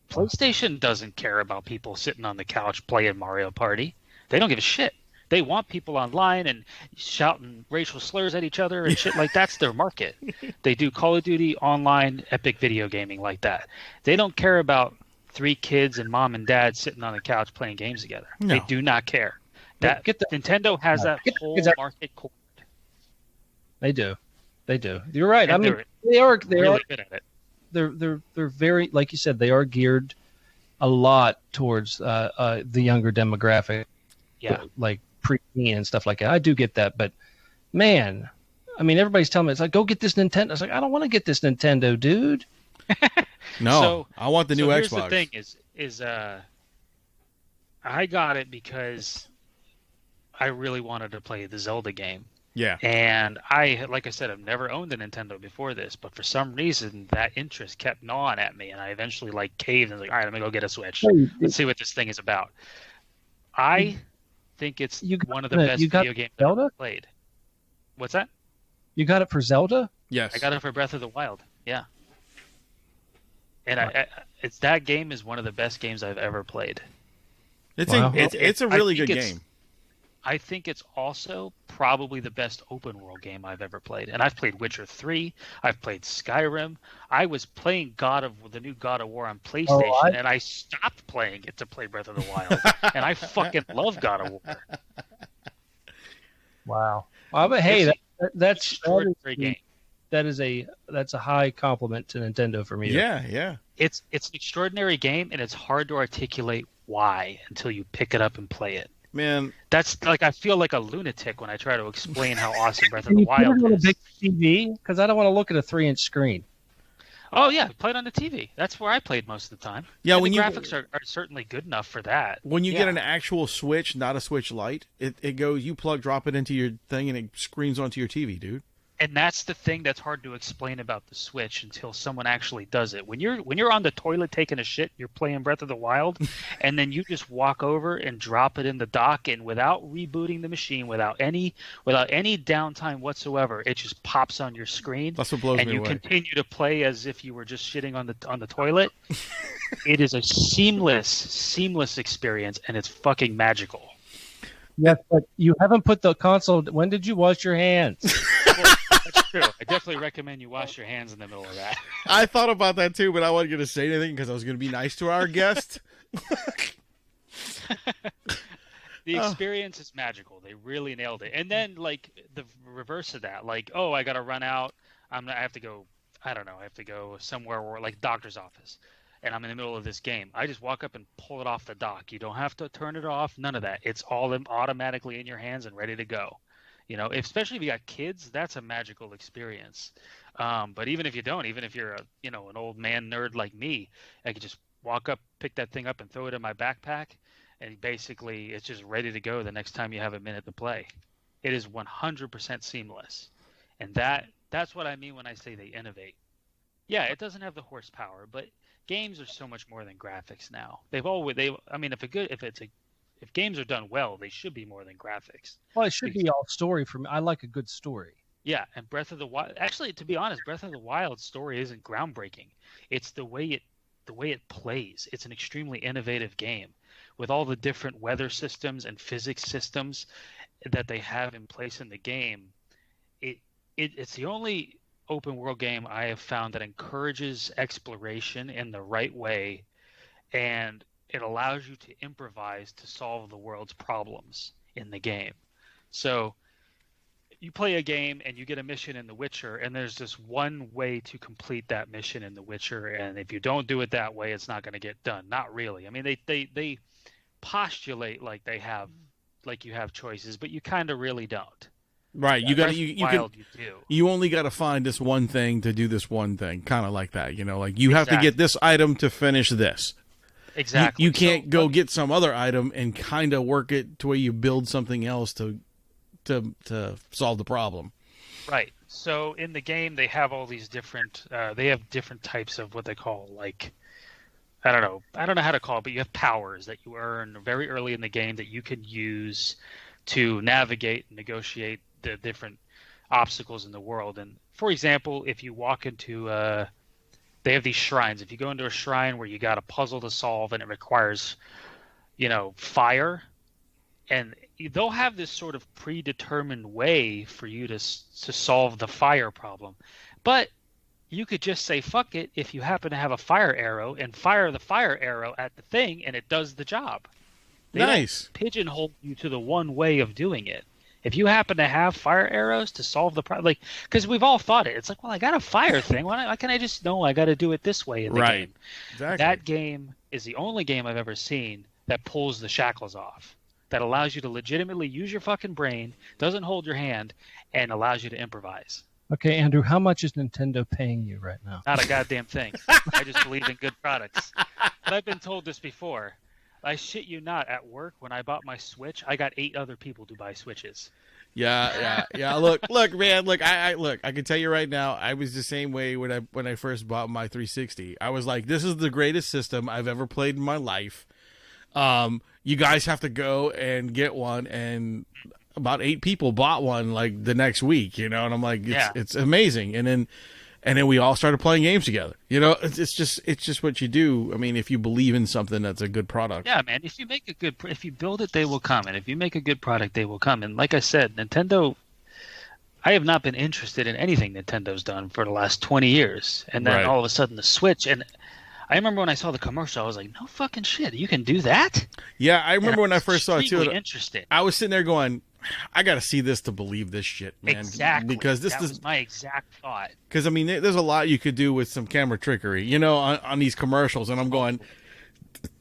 PlayStation doesn't care about people sitting on the couch playing Mario Party. They don't give a shit. They want people online and shouting racial slurs at each other and shit like that's their market. They do Call of Duty online, epic video gaming like that. They don't care about 3 kids and mom and dad sitting on the couch playing games together. No. They do not care. Nintendo has that whole market cornered. They do. You're right. And I mean, they are really good at it. They're very, like you said, they are geared a lot towards the younger demographic. Yeah, like pre-teen and stuff like that. I do get that, but man, I mean, everybody's telling me it's like, go get this Nintendo. It's like, I don't want to get this Nintendo, dude. No, I want the new Xbox. Here's the thing: is I got it because I really wanted to play the Zelda game. Yeah. And like I said, I've never owned a Nintendo before this, but for some reason that interest kept gnawing at me, and I eventually caved and was like, all right, I'm gonna go get a Switch. Let's see what this thing is about. I think it's one of the best video games I've ever played. What's that? You got it for Zelda? Yes. I got it for Breath of the Wild. Yeah. And that game is one of the best games I've ever played. It's a really good game. I think it's also probably the best open world game I've ever played. And I've played Witcher 3. I've played Skyrim. I was playing the new God of War on PlayStation, and I stopped playing it to play Breath of the Wild. And I fucking love God of War. Wow. Well, but hey, that's a game. That's a high compliment to Nintendo for me. Yeah. It's an extraordinary game, and it's hard to articulate why until you pick it up and play it. Man, that's I feel like a lunatic when I try to explain how awesome Breath of the Wild is. On a big TV, because I don't want to look at a 3-inch screen. Oh yeah, play it on the TV. That's where I played most of the time. Yeah, and the graphics are certainly good enough for that. When you get an actual Switch, not a Switch Lite, it goes. You drop it into your thing, and it screams onto your TV, dude. And that's the thing that's hard to explain about the Switch until someone actually does it. When you're on the toilet taking a shit, you're playing Breath of the Wild, and then you just walk over and drop it in the dock, and without rebooting the machine, without any downtime whatsoever, it just pops on your screen. That's what blows me away. And you continue to play as if you were just shitting on the toilet. It is a seamless experience, and it's fucking magical. Yes, but you haven't put the console. When did you wash your hands? Well, that's true. I definitely recommend you wash your hands in the middle of that. I thought about that too, but I wasn't going to say anything because I was going to be nice to our guest. The experience is magical. They really nailed it. And then, the reverse of that, I got to run out. I have to go. I don't know. I have to go somewhere doctor's office. And I'm in the middle of this game. I just walk up and pull it off the dock. You don't have to turn it off. None of that. It's all automatically in your hands and ready to go. You know, especially if you got kids, that's a magical experience. But even if you don't, even if you're an old man nerd like me, I could just walk up, pick that thing up, and throw it in my backpack, and basically it's just ready to go the next time you have a minute to play. It is 100% seamless, and that's what I mean when I say they innovate. Yeah, it doesn't have the horsepower, but games are so much more than graphics now. If games are done well, they should be more than graphics. Well, it should be all story for me. I like a good story. Yeah, and Breath of the Wild. Actually, to be honest, Breath of the Wild's story isn't groundbreaking. It's the way it plays. It's an extremely innovative game with all the different weather systems and physics systems that they have in place in the game. It's the only open world game I have found that encourages exploration in the right way, and it allows you to improvise to solve the world's problems in the game. So you play a game and you get a mission in The Witcher, and there's just one way to complete that mission in The Witcher, and if you don't do it that way, it's not going to get done. Not really. I mean, they postulate like you have choices, but you kind of really don't. Right. You only got to find this one thing to do this one thing, kind of like that. Like you have to get this item to finish this. Exactly. You can't go get some other item and kind of work it to where you build something else to solve the problem. Right. So in the game, they have all these different. They have different types of what they call I don't know how to call it, but you have powers that you earn very early in the game that you can use to navigate and negotiate the different obstacles in the world. And for example, if you walk into they have these shrines. If you go into a shrine where you got a puzzle to solve and it requires, fire, and they'll have this sort of predetermined way for you to solve the fire problem. But you could just say, fuck it, if you happen to have a fire arrow, and fire the fire arrow at the thing, and it does the job. They nice. Don't pigeonhole you to the one way of doing it. If you happen to have fire arrows to solve the problem, because we've all thought it. It's like, well, I got a fire thing. Why can't I just know I got to do it this way in the game? Exactly. That game is the only game I've ever seen that pulls the shackles off, that allows you to legitimately use your fucking brain, doesn't hold your hand, and allows you to improvise. Okay, Andrew, how much is Nintendo paying you right now? Not a goddamn thing. I just believe in good products. But I've been told this before. I shit you not, at work, when I bought my Switch, I got 8 other people to buy Switches. Yeah. Look, man. I can tell you right now, I was the same way when I first bought my 360. I was like, this is the greatest system I've ever played in my life. You guys have to go and get one, and about 8 people bought one like the next week, and I'm like, it's amazing. And then we all started playing games together. It's just what you do. I mean, if you believe in something that's a good product. Yeah, man. If you build it, they will come. And if you make a good product, they will come. And like I said, Nintendo, I have not been interested in anything Nintendo's done for the last 20 years. And then all of a sudden the Switch. And I remember when I saw the commercial, I was like, no fucking shit. You can do that? Yeah, I remember when I first saw it too. Interesting. I was sitting there going, I got to see this to believe this shit, man. Exactly. Because that was my exact thought. Because, I mean, there's a lot you could do with some camera trickery, on these commercials. And I'm going,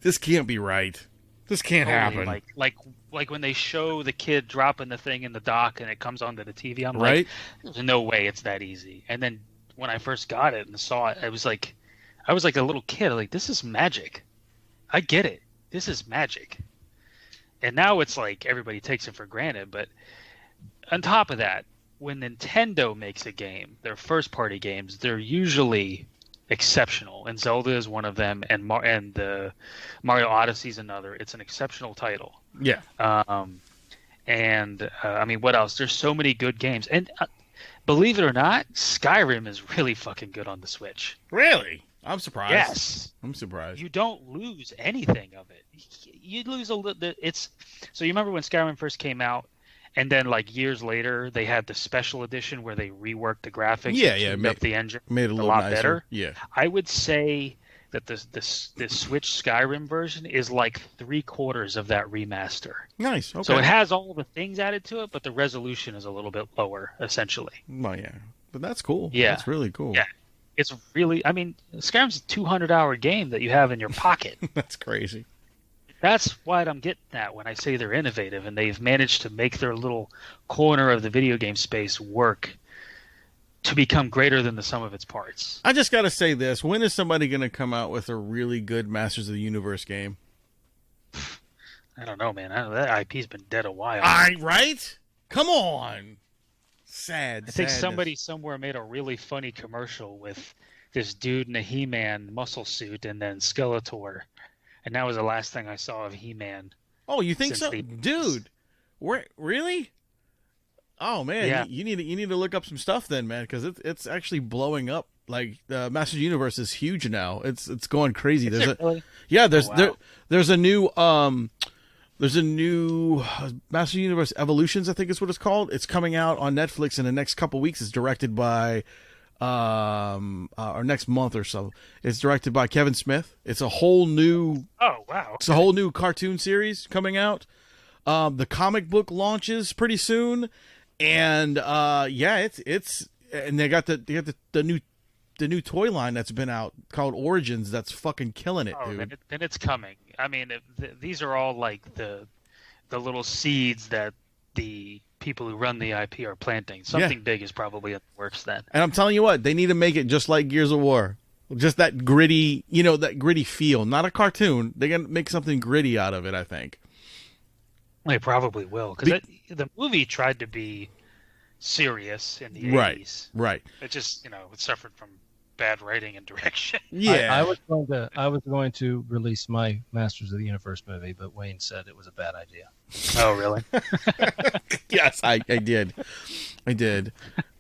this can't be right. This can't happen. Like when they show the kid dropping the thing in the dock and it comes onto the TV, I'm like, there's no way it's that easy. And then when I first got it and saw it, I was like a little kid. Like, this is magic. I get it. This is magic. And now it's like everybody takes it for granted. But on top of that, when Nintendo makes a game, their first-party games, they're usually exceptional. And Zelda is one of them, and the Mario Odyssey is another. It's an exceptional title. Yeah. I mean, what else? There's so many good games. And believe it or not, Skyrim is really fucking good on the Switch. Really? I'm surprised. Yes. I'm surprised. You don't lose anything of it. You lose a little. So you remember when Skyrim first came out, and then like years later they had the special edition where they reworked the graphics. Yeah, made the engine made it a lot nicer. Better. Yeah, I would say that the Switch Skyrim version is like 3/4 of that remaster. Nice. Okay. So it has all the things added to it, but the resolution is a little bit lower, essentially. Well, yeah, but that's cool. Yeah, that's really cool. Yeah. It's really, I mean, Skyrim's a 200-hour game that you have in your pocket. That's crazy. That's what I'm getting at when I say they're innovative, and they've managed to make their little corner of the video game space work to become greater than the sum of its parts. I just got to say this. When is somebody going to come out with a really good Masters of the Universe game? I don't know, man. That IP's been dead a while. Right? Come on. Sad. I think somebody somewhere made a really funny commercial with this dude in a He-Man muscle suit and then Skeletor, and that was the last thing I saw of He-Man. Oh, you think so, dude? Really? Oh man, yeah. You need to look up some stuff then, man, because it's actually blowing up. Like the Masters Universe is huge now. It's going crazy. Really? Yeah. There's a new Master Universe Evolutions, I think is what it's called. It's coming out on Netflix in the next couple weeks. It's directed by, or next month or so. It's directed by Kevin Smith. It's a whole new. Oh wow! Okay. It's a whole new cartoon series coming out. The comic book launches pretty soon, And it's and they got the new toy line that's been out called Origins that's fucking killing it, dude. And it's coming. I mean, these are all like the little seeds that the people who run the IP are planting. Something big is probably in the works then. And I'm telling you what, they need to make it just like Gears of War. Just that gritty, that gritty feel. Not a cartoon. They're going to make something gritty out of it, I think. They probably will. Because the movie tried to be serious in the 80s. Right. It just, it suffered from bad writing and direction. Yeah. I was going to release my Masters of the Universe movie, but Wayne said it was a bad idea. Oh, really? Yes, I did. I did.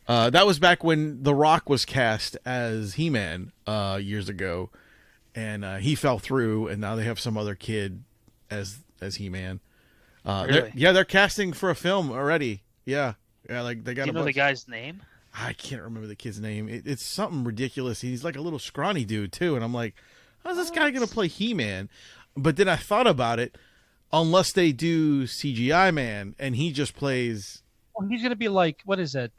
That was back when The Rock was cast as He-Man years ago, and he fell through, and now they have some other kid as He-Man. Really? They're casting for a film already. Yeah, like they got. Do you know the guy's name? I can't remember the kid's name. It's something ridiculous. He's like a little scrawny dude too, and I'm like, how's this guy gonna play He-Man? But then I thought about it. Unless they do CGI Man, and he just plays. Well, he's gonna be like, what is that?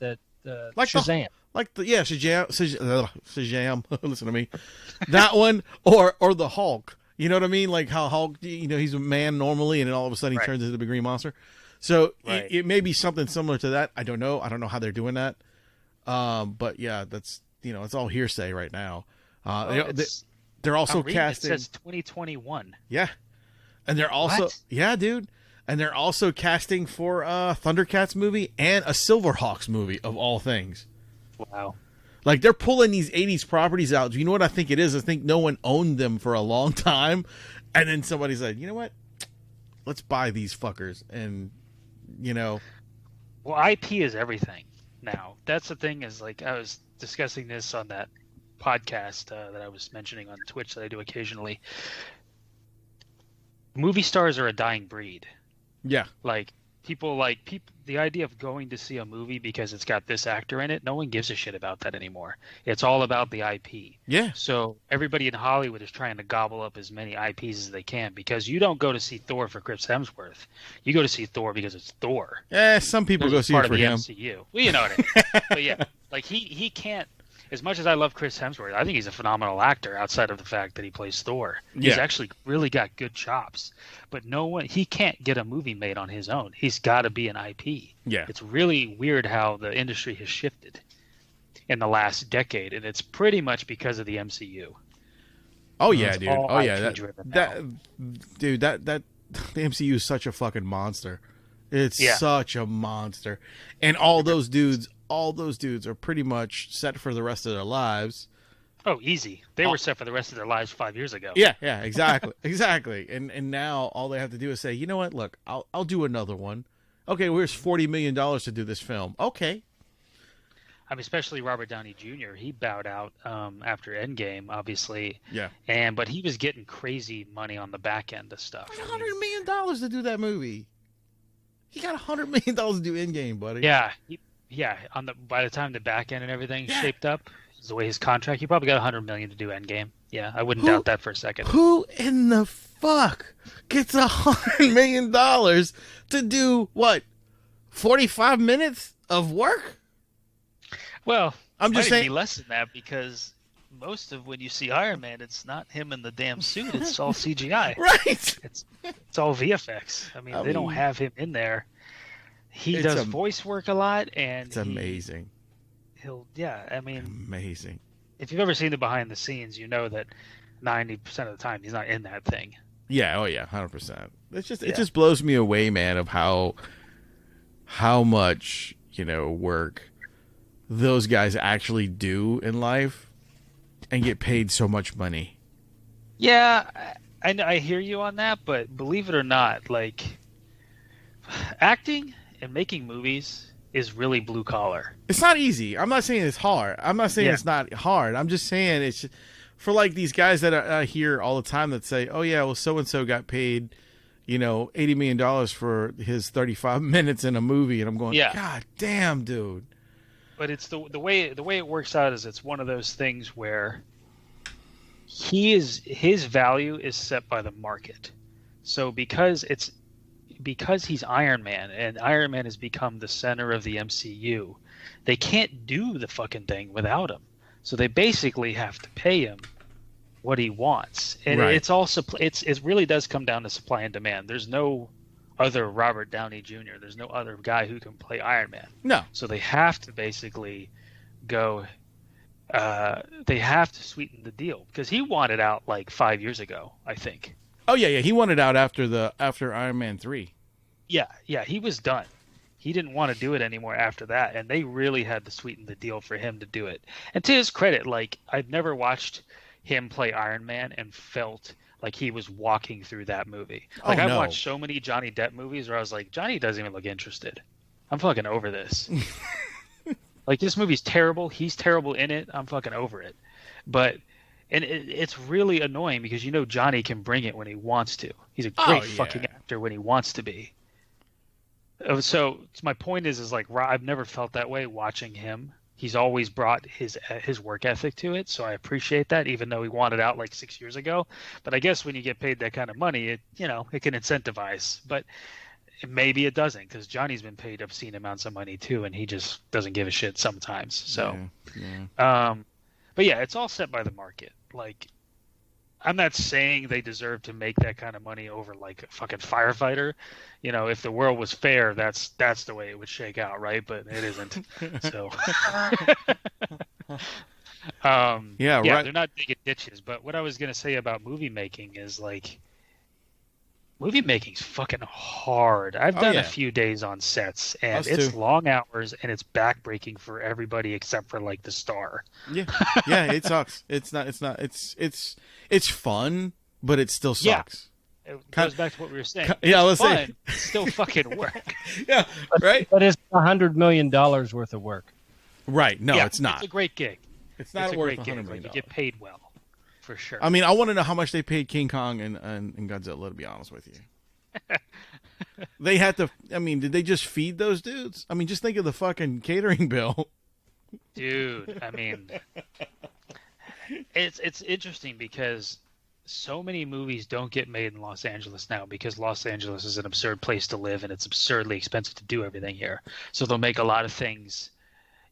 Like Shazam. Shazam. Listen to me. That one or the Hulk. You know what I mean? Like how Hulk, he's a man normally, and then all of a sudden he turns into the big green monster. So it may be something similar to that. I don't know. I don't know how they're doing that. But yeah, that's it's all hearsay right now. They're also casting. It says 2021. Yeah, and they're also dude. And they're also casting for a Thundercats movie and a Silverhawks movie, of all things. Wow. Like, they're pulling these 80s properties out. Do you know what I think it is? I think no one owned them for a long time. And then somebody said, you know what? Let's buy these fuckers. And, Well, IP is everything now. That's the thing is, like, I was discussing this on that podcast that I was mentioning on Twitch that I do occasionally. Movie stars are a dying breed. Yeah. Like people the idea of going to see a movie because it's got this actor in it, no one gives a shit about that anymore. It's all about the IP. Yeah. So everybody in Hollywood is trying to gobble up as many IPs as they can because you don't go to see Thor for Chris Hemsworth. You go to see Thor because it's Thor. Yeah, some people go see it for him. MCU. Well, you know what I mean. But yeah, like he can't. As much as I love Chris Hemsworth, I think he's a phenomenal actor outside of the fact that he plays Thor. He's actually really got good chops. But he can't get a movie made on his own. He's got to be an IP. Yeah. It's really weird how the industry has shifted in the last decade, and it's pretty much because of the MCU. Oh, yeah, dude. Oh, yeah. The MCU is such a fucking monster. It's such a monster. And all those dudes are pretty much set for the rest of their lives. Oh, easy. They were set for the rest of their lives 5 years ago. Yeah, exactly. Exactly. And now all they have to do is say, you know what, look, I'll do another one. Okay, well, here's $40 million to do this film. Okay. I mean, especially Robert Downey Jr. He bowed out after Endgame, obviously. Yeah. But he was getting crazy money on the back end of stuff. $100 million to do that movie. He got $100 million to do Endgame, buddy. Yeah. By the time the back end and everything shaped up, the way his contract, he probably got $100 million to do Endgame. Yeah, I wouldn't doubt that for a second. Who in the fuck gets $100 million to do what? 45 minutes of work? Well, I'm just saying, be less than that because most of when you see Iron Man, it's not him in the damn suit; it's all CGI. Right? It's all VFX. I mean, they don't have him in there. He does voice work a lot, and it's amazing. Amazing. If you've ever seen the behind the scenes, you know that 90% of the time he's not in that thing. Yeah, 100%. It just blows me away, man, of how much, work those guys actually do in life and get paid so much money. Yeah, I hear you on that, but believe it or not, like acting and making movies is really blue collar. It's not easy. I'm not saying it's hard. I'm not saying it's not hard. I'm just saying it's for like these guys that I hear all the time that say, oh yeah, well, so-and-so got paid, $80 million for his 35 minutes in a movie. And I'm going, God damn, dude. But it's the way it works out is it's one of those things where his value is set by the market. So because because he's Iron Man and Iron Man has become the center of the MCU, they can't do the fucking thing without him. So they basically have to pay him what he wants, and it's also it really does come down to supply and demand. There's no other Robert Downey Jr. There's no other guy who can play Iron Man. No. So they have to basically go. They have to sweeten the deal because he wanted out like 5 years ago, I think. Oh yeah. He wanted out after Iron Man 3. Yeah, he was done. He didn't want to do it anymore after that, and they really had to sweeten the deal for him to do it. And to his credit, like I've never watched him play Iron Man and felt like he was walking through that movie. Like I've watched so many Johnny Depp movies where I was like, Johnny doesn't even look interested. I'm fucking over this. Like this movie's terrible. He's terrible in it. I'm fucking over it. But it's really annoying because Johnny can bring it when he wants to. He's a great fucking actor when he wants to be. So my point is like I've never felt that way watching him. He's always brought his work ethic to it, so I appreciate that. Even though he wanted out like 6 years ago, but I guess when you get paid that kind of money, it can incentivize. But maybe it doesn't because Johnny's been paid obscene amounts of money too, and he just doesn't give a shit sometimes. So, but yeah, it's all set by the market. Like, I'm not saying they deserve to make that kind of money over like a fucking firefighter. If the world was fair, that's the way it would shake out, right? But it isn't. So, right. They're not digging ditches. But what I was gonna say about movie making is like, movie making's fucking hard. I've done a few days on sets, and it's long hours, and it's backbreaking for everybody except for like the star. Yeah, it sucks. It's fun, but it still sucks. It goes back to what we were saying. Let's say it's still fucking work. Yeah, right. But it's $100 million worth of work. Right? No, it's not. It's a great gig. It's not worth $100 million. Like, you get paid well, for sure. I mean, I want to know how much they paid King Kong and Godzilla. To be honest with you, they had to. I mean, did they just feed those dudes? I mean, just think of the fucking catering bill. Dude, I mean, it's interesting because so many movies don't get made in Los Angeles now because Los Angeles is an absurd place to live and it's absurdly expensive to do everything here. So they'll make a lot of things.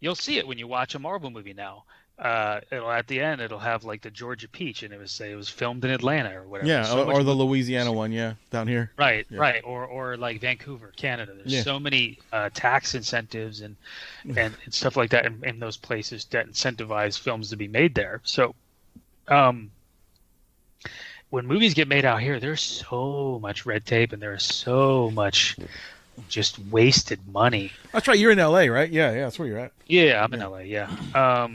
You'll see it when you watch a Marvel movie now. At the end it'll have like the Georgia peach and it was filmed in Atlanta or whatever. Yeah, or the Louisiana one, down here. Right, yeah. Right. Or like Vancouver, Canada. There's so many tax incentives and stuff like that in those places that incentivize films to be made there. So when movies get made out here, there's so much red tape and there's so much just wasted money. That's right. You're in LA, right? Yeah, that's where you're at. Yeah, I'm in LA. Yeah.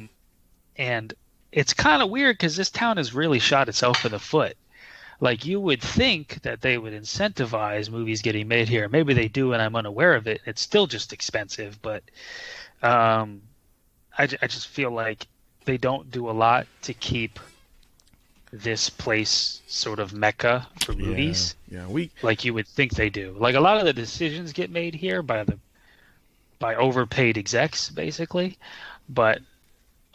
And it's kind of weird because this town has really shot itself in the foot. Like you would think that they would incentivize movies getting made here. Maybe they do, and I'm unaware of it. It's still just expensive, but I just feel like they don't do a lot to keep this place sort of mecca for movies. Yeah, like you would think they do. Like a lot of the decisions get made here by overpaid execs, basically, but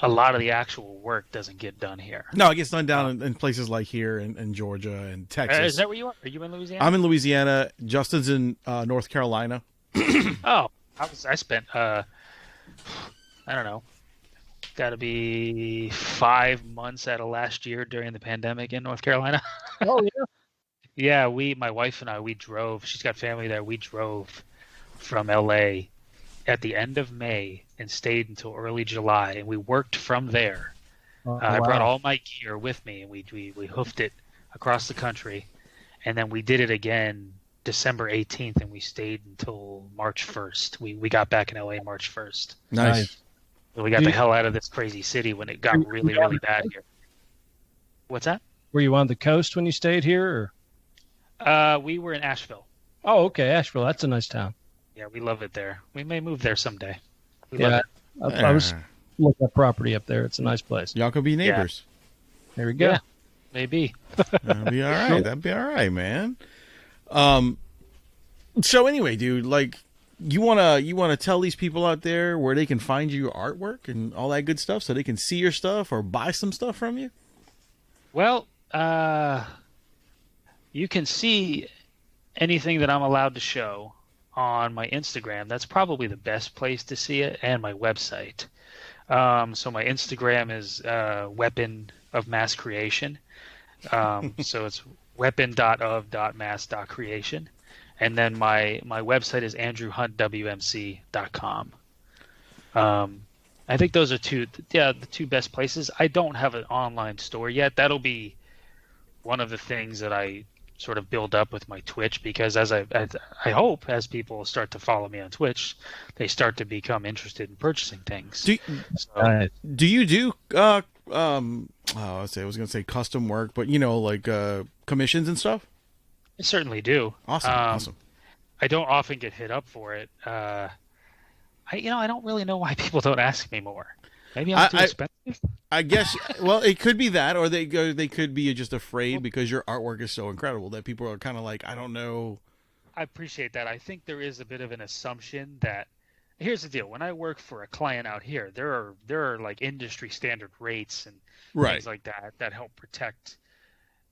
a lot of the actual work doesn't get done here. No, it gets done down in places like here in Georgia and Texas. Is that where you are? Are you in Louisiana? I'm in Louisiana. Justin's in North Carolina. Oh, I spent I don't know, got to be 5 months out of last year during the pandemic in North Carolina. Oh yeah. Yeah, my wife and I, we drove. She's got family there. We drove from LA at the end of May and stayed until early July, and we worked from there. Oh, I wow. brought all my gear with me, and we hoofed it across the country, and then we did it again December 18th, and we stayed until March 1st. We got back in LA March 1st. Nice. So we got the hell out of this crazy city when it got really, really bad here. What's that? Were you on the coast when you stayed here? Or? We were in Asheville. Oh, okay. Asheville. That's a nice town. Yeah, we love it there. We may move there someday. We Yeah, love it. I was looking at property up there. It's a nice place. Y'all could be neighbors. There we go. Yeah, maybe. That'd be all right. That'd be all right, man. So anyway, dude, like, you wanna tell these people out there where they can find your artwork and all that good stuff, so they can see your stuff or buy some stuff from you? Well, you can see anything that I'm allowed to show on my Instagram, that's probably the best place to see it, and my website. So my Instagram is Weapon of Mass Creation. So it's weapon.of.mass.creation. And then my website is andrewhuntwmc.com. I think those are the two best places. I don't have an online store yet. That'll be one of the things that I sort of build up with my Twitch, because as I hope, as people start to follow me on Twitch, they start to become interested in purchasing things. Do you do I was going to say custom work, but like commissions and stuff? I certainly do. Awesome. I don't often get hit up for it. I don't really know why people don't ask me more. Maybe I'm too expensive. I guess. Well, it could be that, or they could be just afraid because your artwork is so incredible that people are kind of like, I don't know. I appreciate that. I think there is a bit of an assumption that, here's the deal: when I work for a client out here, there are like industry standard rates and things like that help protect.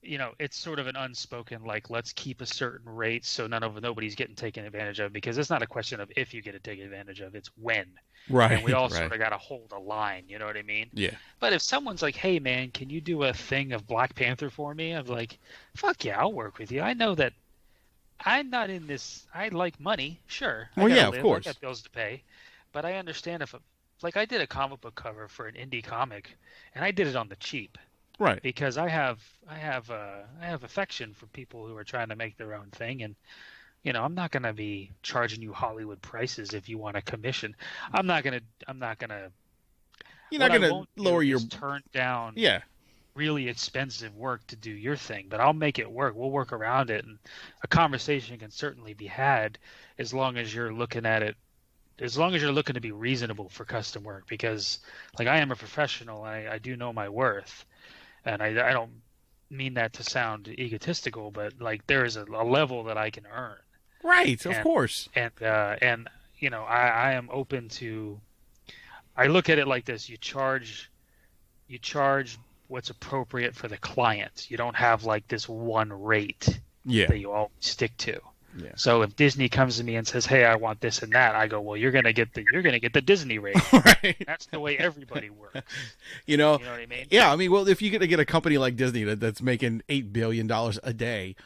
It's sort of an unspoken, like, let's keep a certain rate so nobody's getting taken advantage of, because it's not a question of if you get taken advantage of, it's when. Right. And we all sort of got to hold a line, you know what I mean? Yeah. But if someone's like, hey, man, can you do a thing of Black Panther for me? I'm like, fuck yeah, I'll work with you. I know that I'm not in this. I like money, sure. Well, yeah, of course. I got bills to pay. But I understand like I did a comic book cover for an indie comic, and I did it on the cheap. Right. Because I have affection for people who are trying to make their own thing, and I'm not going to be charging you Hollywood prices if you want a commission. You're not going to lower your turn down really expensive work to do your thing, but I'll make it work. We'll work around it, and a conversation can certainly be had as long as you're looking at it. As long as you're looking to be reasonable for custom work, because like I am a professional, and I do know my worth. And I don't mean that to sound egotistical, but like there is a level that I can earn. Right, of course. And I am open to. I look at it like this: you charge what's appropriate for the client. You don't have like this one rate that you always stick to. Yeah. So if Disney comes to me and says, "Hey, I want this and that," I go, "Well, you're gonna get the Disney rate." Right. That's the way everybody works. You know what I mean? Yeah. I mean, well, if you get a company like Disney that's making $8 billion a day,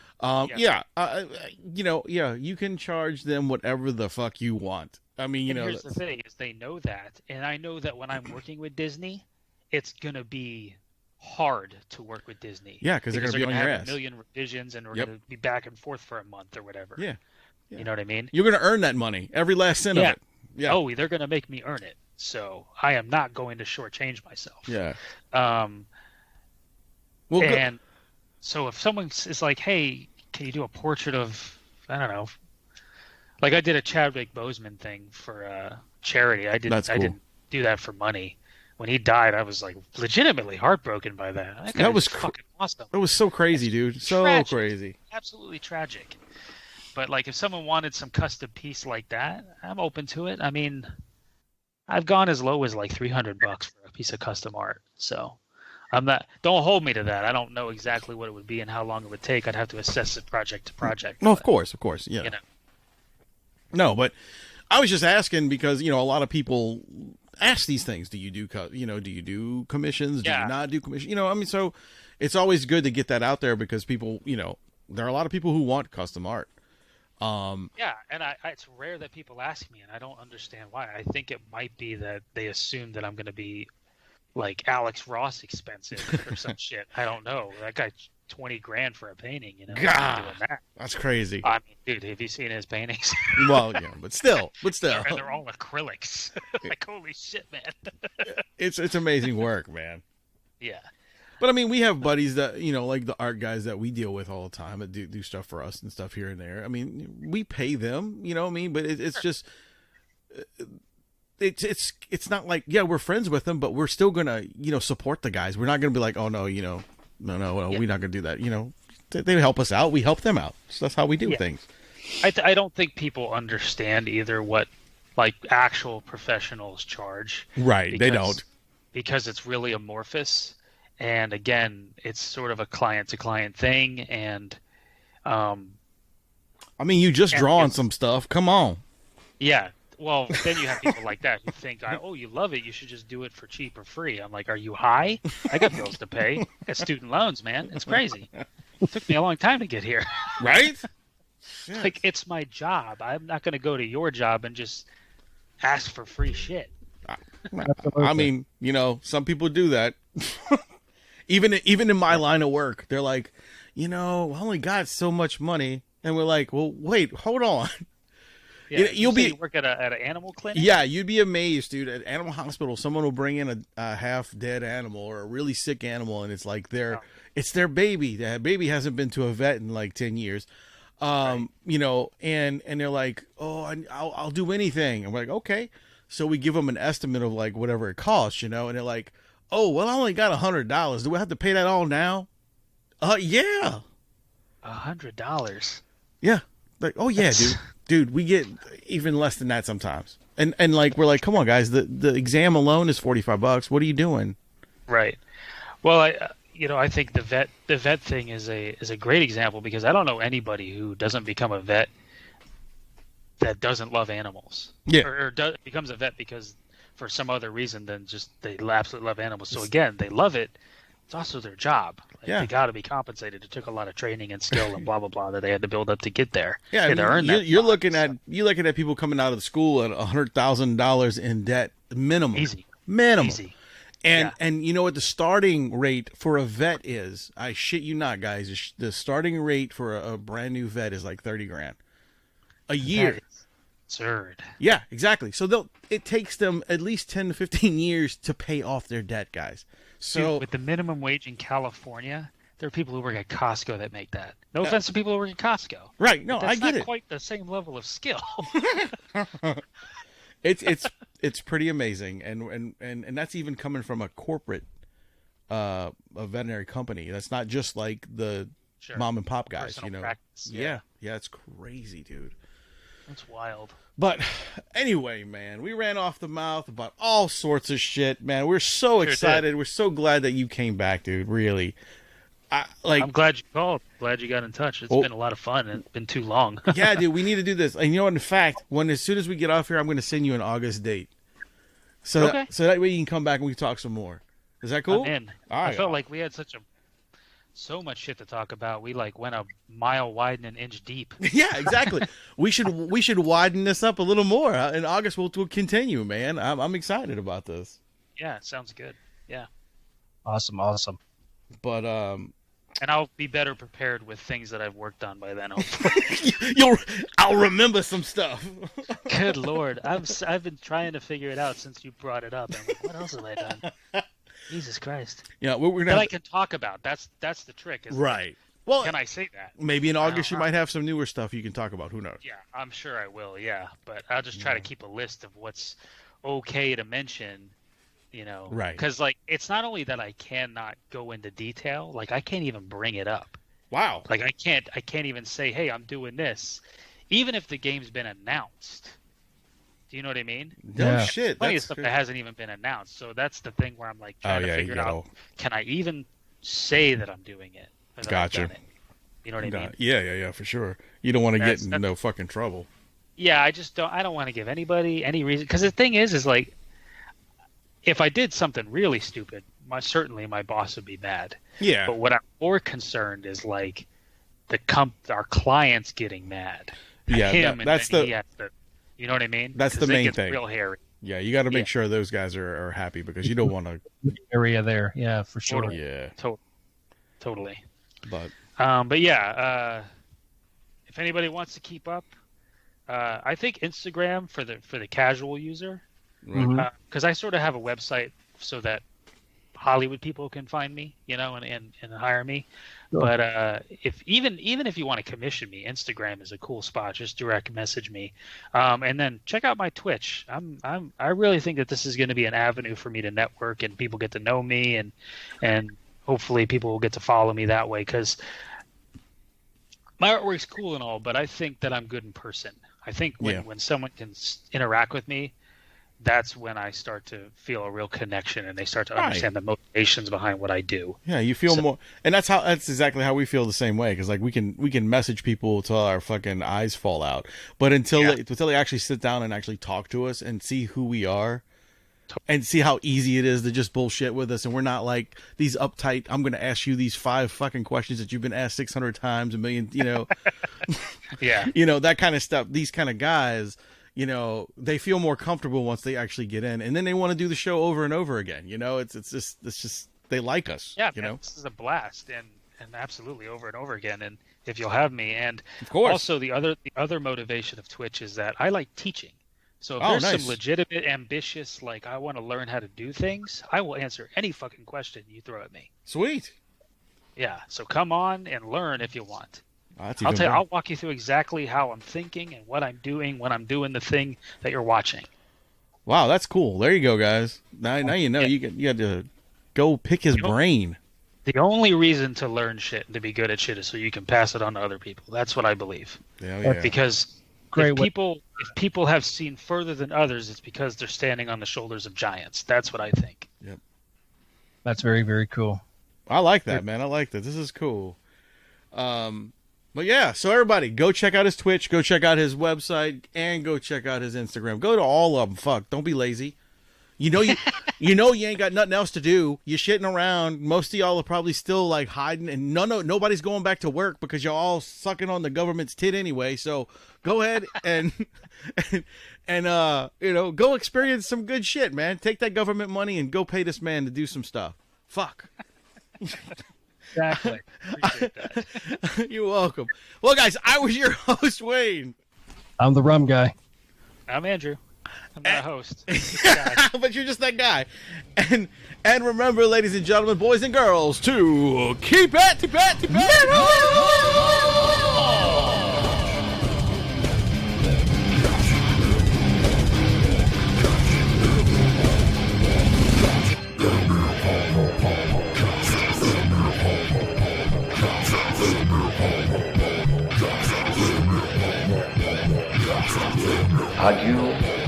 you can charge them whatever the fuck you want. I mean, here's the thing: is they know that, and I know that when I'm working with Disney, it's gonna be hard to work with Disney. Yeah, because they're going to be on your ass. A million revisions, and we're going to be back and forth for a month or whatever. Yeah. You know what I mean? You're going to earn that money, every last cent of it. Yeah. Oh, they're going to make me earn it. So I am not going to shortchange myself. Yeah. So if someone is like, "Hey, can you do a portrait of, I don't know," like I did a Chadwick Boseman thing for charity. I didn't do that for money. When he died, I was like legitimately heartbroken by that. That was fucking awesome. It was so crazy, dude. So tragic. Crazy. Absolutely tragic. But like, if someone wanted some custom piece like that, I'm open to it. I mean, I've gone as low as like $300 for a piece of custom art. So I'm not. Don't hold me to that. I don't know exactly what it would be and how long it would take. I'd have to assess it project to project. No, of course, yeah. No, but I was just asking because a lot of people ask these things. Do you do commissions? Do you not do commissions? I mean, so it's always good to get that out there because people, there are a lot of people who want custom art. And it's rare that people ask me, and I don't understand why. I think it might be that they assume that I'm going to be like Alex Ross expensive or some shit. I don't know. That guy $20,000 for a painting, God, that's crazy. I mean, dude, have you seen his paintings? Well, yeah, but still, and they're all acrylics. Like, holy shit, man! It's amazing work, man. Yeah, but I mean, we have buddies that like the art guys that we deal with all the time that do stuff for us and stuff here and there. I mean, we pay them, what I mean, but it's just. It's not like we're friends with them, but we're still gonna support the guys. We're not gonna be like, oh no, no, we're not gonna do that. They help us out, we help them out. So that's how we do things. I don't think people understand either what like actual professionals charge. Right, they don't, because it's really amorphous, and again, it's sort of a client to client thing, and I mean, you just drawing some stuff. Come on. Yeah. Well, then you have people like that who think, oh, you love it, you should just do it for cheap or free. I'm like, are you high? I got bills to pay. I got student loans, man. It's crazy. It took me a long time to get here. Right? Like, it's my job. I'm not going to go to your job and just ask for free shit. I mean, you know, some people do that. Even in my line of work, they're like, you know, I only got so much money. And we're like, well, wait, hold on. Yeah, you work at an animal clinic? Yeah, you'd be amazed, dude. At Animal Hospital, someone will bring in a half-dead animal or a really sick animal, and it's like it's their baby. That baby hasn't been to a vet in like 10 years. Right. You know, and they're like, oh, I'll do anything. And we're like, okay. So we give them an estimate of like whatever it costs, you know, and they're like, oh, well, I only got $100. Do I have to pay that all now? Yeah. $100. Yeah. Like, oh yeah, dude, we get even less than that sometimes. And like, we're like, come on guys, the exam alone is $45. What are you doing? Right. Well, I think the vet thing is a great example, because I don't know anybody who doesn't become a vet that doesn't love animals. Yeah. Or becomes a vet because for some other reason than just they absolutely love animals. So again, they love it. It's also their job. Like, they got to be compensated. It took a lot of training and skill and blah blah blah that they had to build up to get there. Yeah, I mean, you're looking at people coming out of school at $100,000 in debt minimum. Minimum. Easy. And you know what the starting rate for a vet is? I shit you not, guys. The starting rate for a brand new vet is like $30,000 a year. That is absurd. Yeah, exactly. So it takes them at least 10 to 15 years to pay off their debt, guys. So dude, with the minimum wage in California, there are people who work at Costco that make that. No offense to people who work at Costco. Right. No, I get it. That's not quite the same level of skill. It's pretty amazing, and that's even coming from a corporate a veterinary company. That's not just like the mom and pop guys, personal you know. Practice, yeah, it's crazy, dude. That's wild. But anyway, man, we ran off the mouth about all sorts of shit, man. We're so excited. Did. We're so glad that you came back, dude. Really. I'm glad you called. Glad you got in touch. It's been a lot of fun, and it's been too long. Yeah, dude, we need to do this. And you know what? In fact, as soon as we get off here, I'm going to send you an August date. So that way you can come back and we can talk some more. Is that cool? I'm in. All right. I felt like we had so much shit to talk about. We went a mile wide and an inch deep. Yeah, exactly. we should widen this up a little more. In August we'll continue, man. I'm excited about this. Yeah, sounds good. Yeah. Awesome. But and I'll be better prepared with things that I've worked on by then. I'll remember some stuff. Good Lord, I've been trying to figure it out since you brought it up. I'm like, what else have I done? Jesus Christ. Yeah, we're that I can talk about. That's the trick. Right. Well, can I say that? Maybe in August you might have some newer stuff you can talk about. Who knows? Yeah, I'm sure I will. Yeah, but I'll just try to keep a list of what's okay to mention. You know, right? Because it's not only that I cannot go into detail. Like, I can't even bring it up. Wow. Like, I can't even say, hey, I'm doing this, even if the game's been announced. Do you know what I mean? No shit. There's plenty of stuff that hasn't even been announced. So that's the thing where I'm like trying to figure out, can I even say that I'm doing it? Gotcha. You know what I mean? Yeah, for sure. You don't want to get in no fucking trouble. Yeah, I don't want to give anybody any reason. Because the thing is like, if I did something really stupid, certainly my boss would be mad. Yeah. But what I'm more concerned is like our clients getting mad. Yeah, that's the. You know what I mean? That's the main thing. Real hairy. Yeah, you got to make sure those guys are happy, because you don't want to area there. Yeah, for sure. Totally. Yeah. Totally. But yeah, if anybody wants to keep up, I think Instagram for the casual user, because I sort of have a website so that Hollywood people can find me, you know, and hire me. Sure. But even if you want to commission me, Instagram is a cool spot. Just direct message me, and then check out my Twitch. I really think that this is going to be an avenue for me to network and people get to know me, and hopefully people will get to follow me that way, because my artwork's cool and all, but I think that I'm good in person. I think when someone can interact with me, that's when I start to feel a real connection, and they start to understand the motivations behind what I do. Yeah, you feel more, and that's exactly how we feel the same way. Because like we can message people till our fucking eyes fall out, but until they actually sit down and actually talk to us and see who we are, and see how easy it is to just bullshit with us, and we're not like these uptight, I'm going to ask you these 5 fucking questions that you've been asked 600 times, a million, yeah, that kind of stuff. These kind of guys. They feel more comfortable once they actually get in, and then they want to do the show over and over again. It's just they like us. Yeah, this is a blast, and absolutely over and over again. And if you'll have me, and of course, also the other motivation of Twitch is that I like teaching. So if there's some legitimate, ambitious, like I want to learn how to do things, I will answer any fucking question you throw at me. Sweet. Yeah. So come on and learn if you want. I'll walk you through exactly how I'm thinking and what I'm doing when I'm doing the thing that you're watching. Wow, that's cool. There you go, guys. Now you know you got to go pick his brain. The only reason to learn shit and to be good at shit is so you can pass it on to other people. That's what I believe. Yeah. Because if people have seen further than others, it's because they're standing on the shoulders of giants. That's what I think. Yep. That's very, very cool. I like that, man. I like that. This is cool. But yeah, so everybody, go check out his Twitch, go check out his website, and go check out his Instagram. Go to all of them. Fuck, don't be lazy. You ain't got nothing else to do. You're shitting around. Most of y'all are probably still like hiding, and nobody's going back to work because y'all all sucking on the government's tit anyway. So go ahead and go experience some good shit, man. Take that government money and go pay this man to do some stuff. Fuck. Exactly. Appreciate that. You're welcome. Well, guys, I was your host, Wayne. I'm the Rum Guy. I'm Andrew. I'm not a host. But you're just that guy. And remember, ladies and gentlemen, boys and girls, to keep it metal!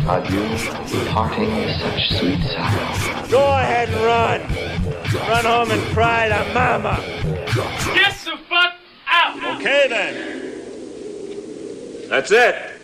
Adieu, parting with such sweet sorrow. Go ahead and run. Run home and cry to mama. Get the fuck out! Okay then. That's it.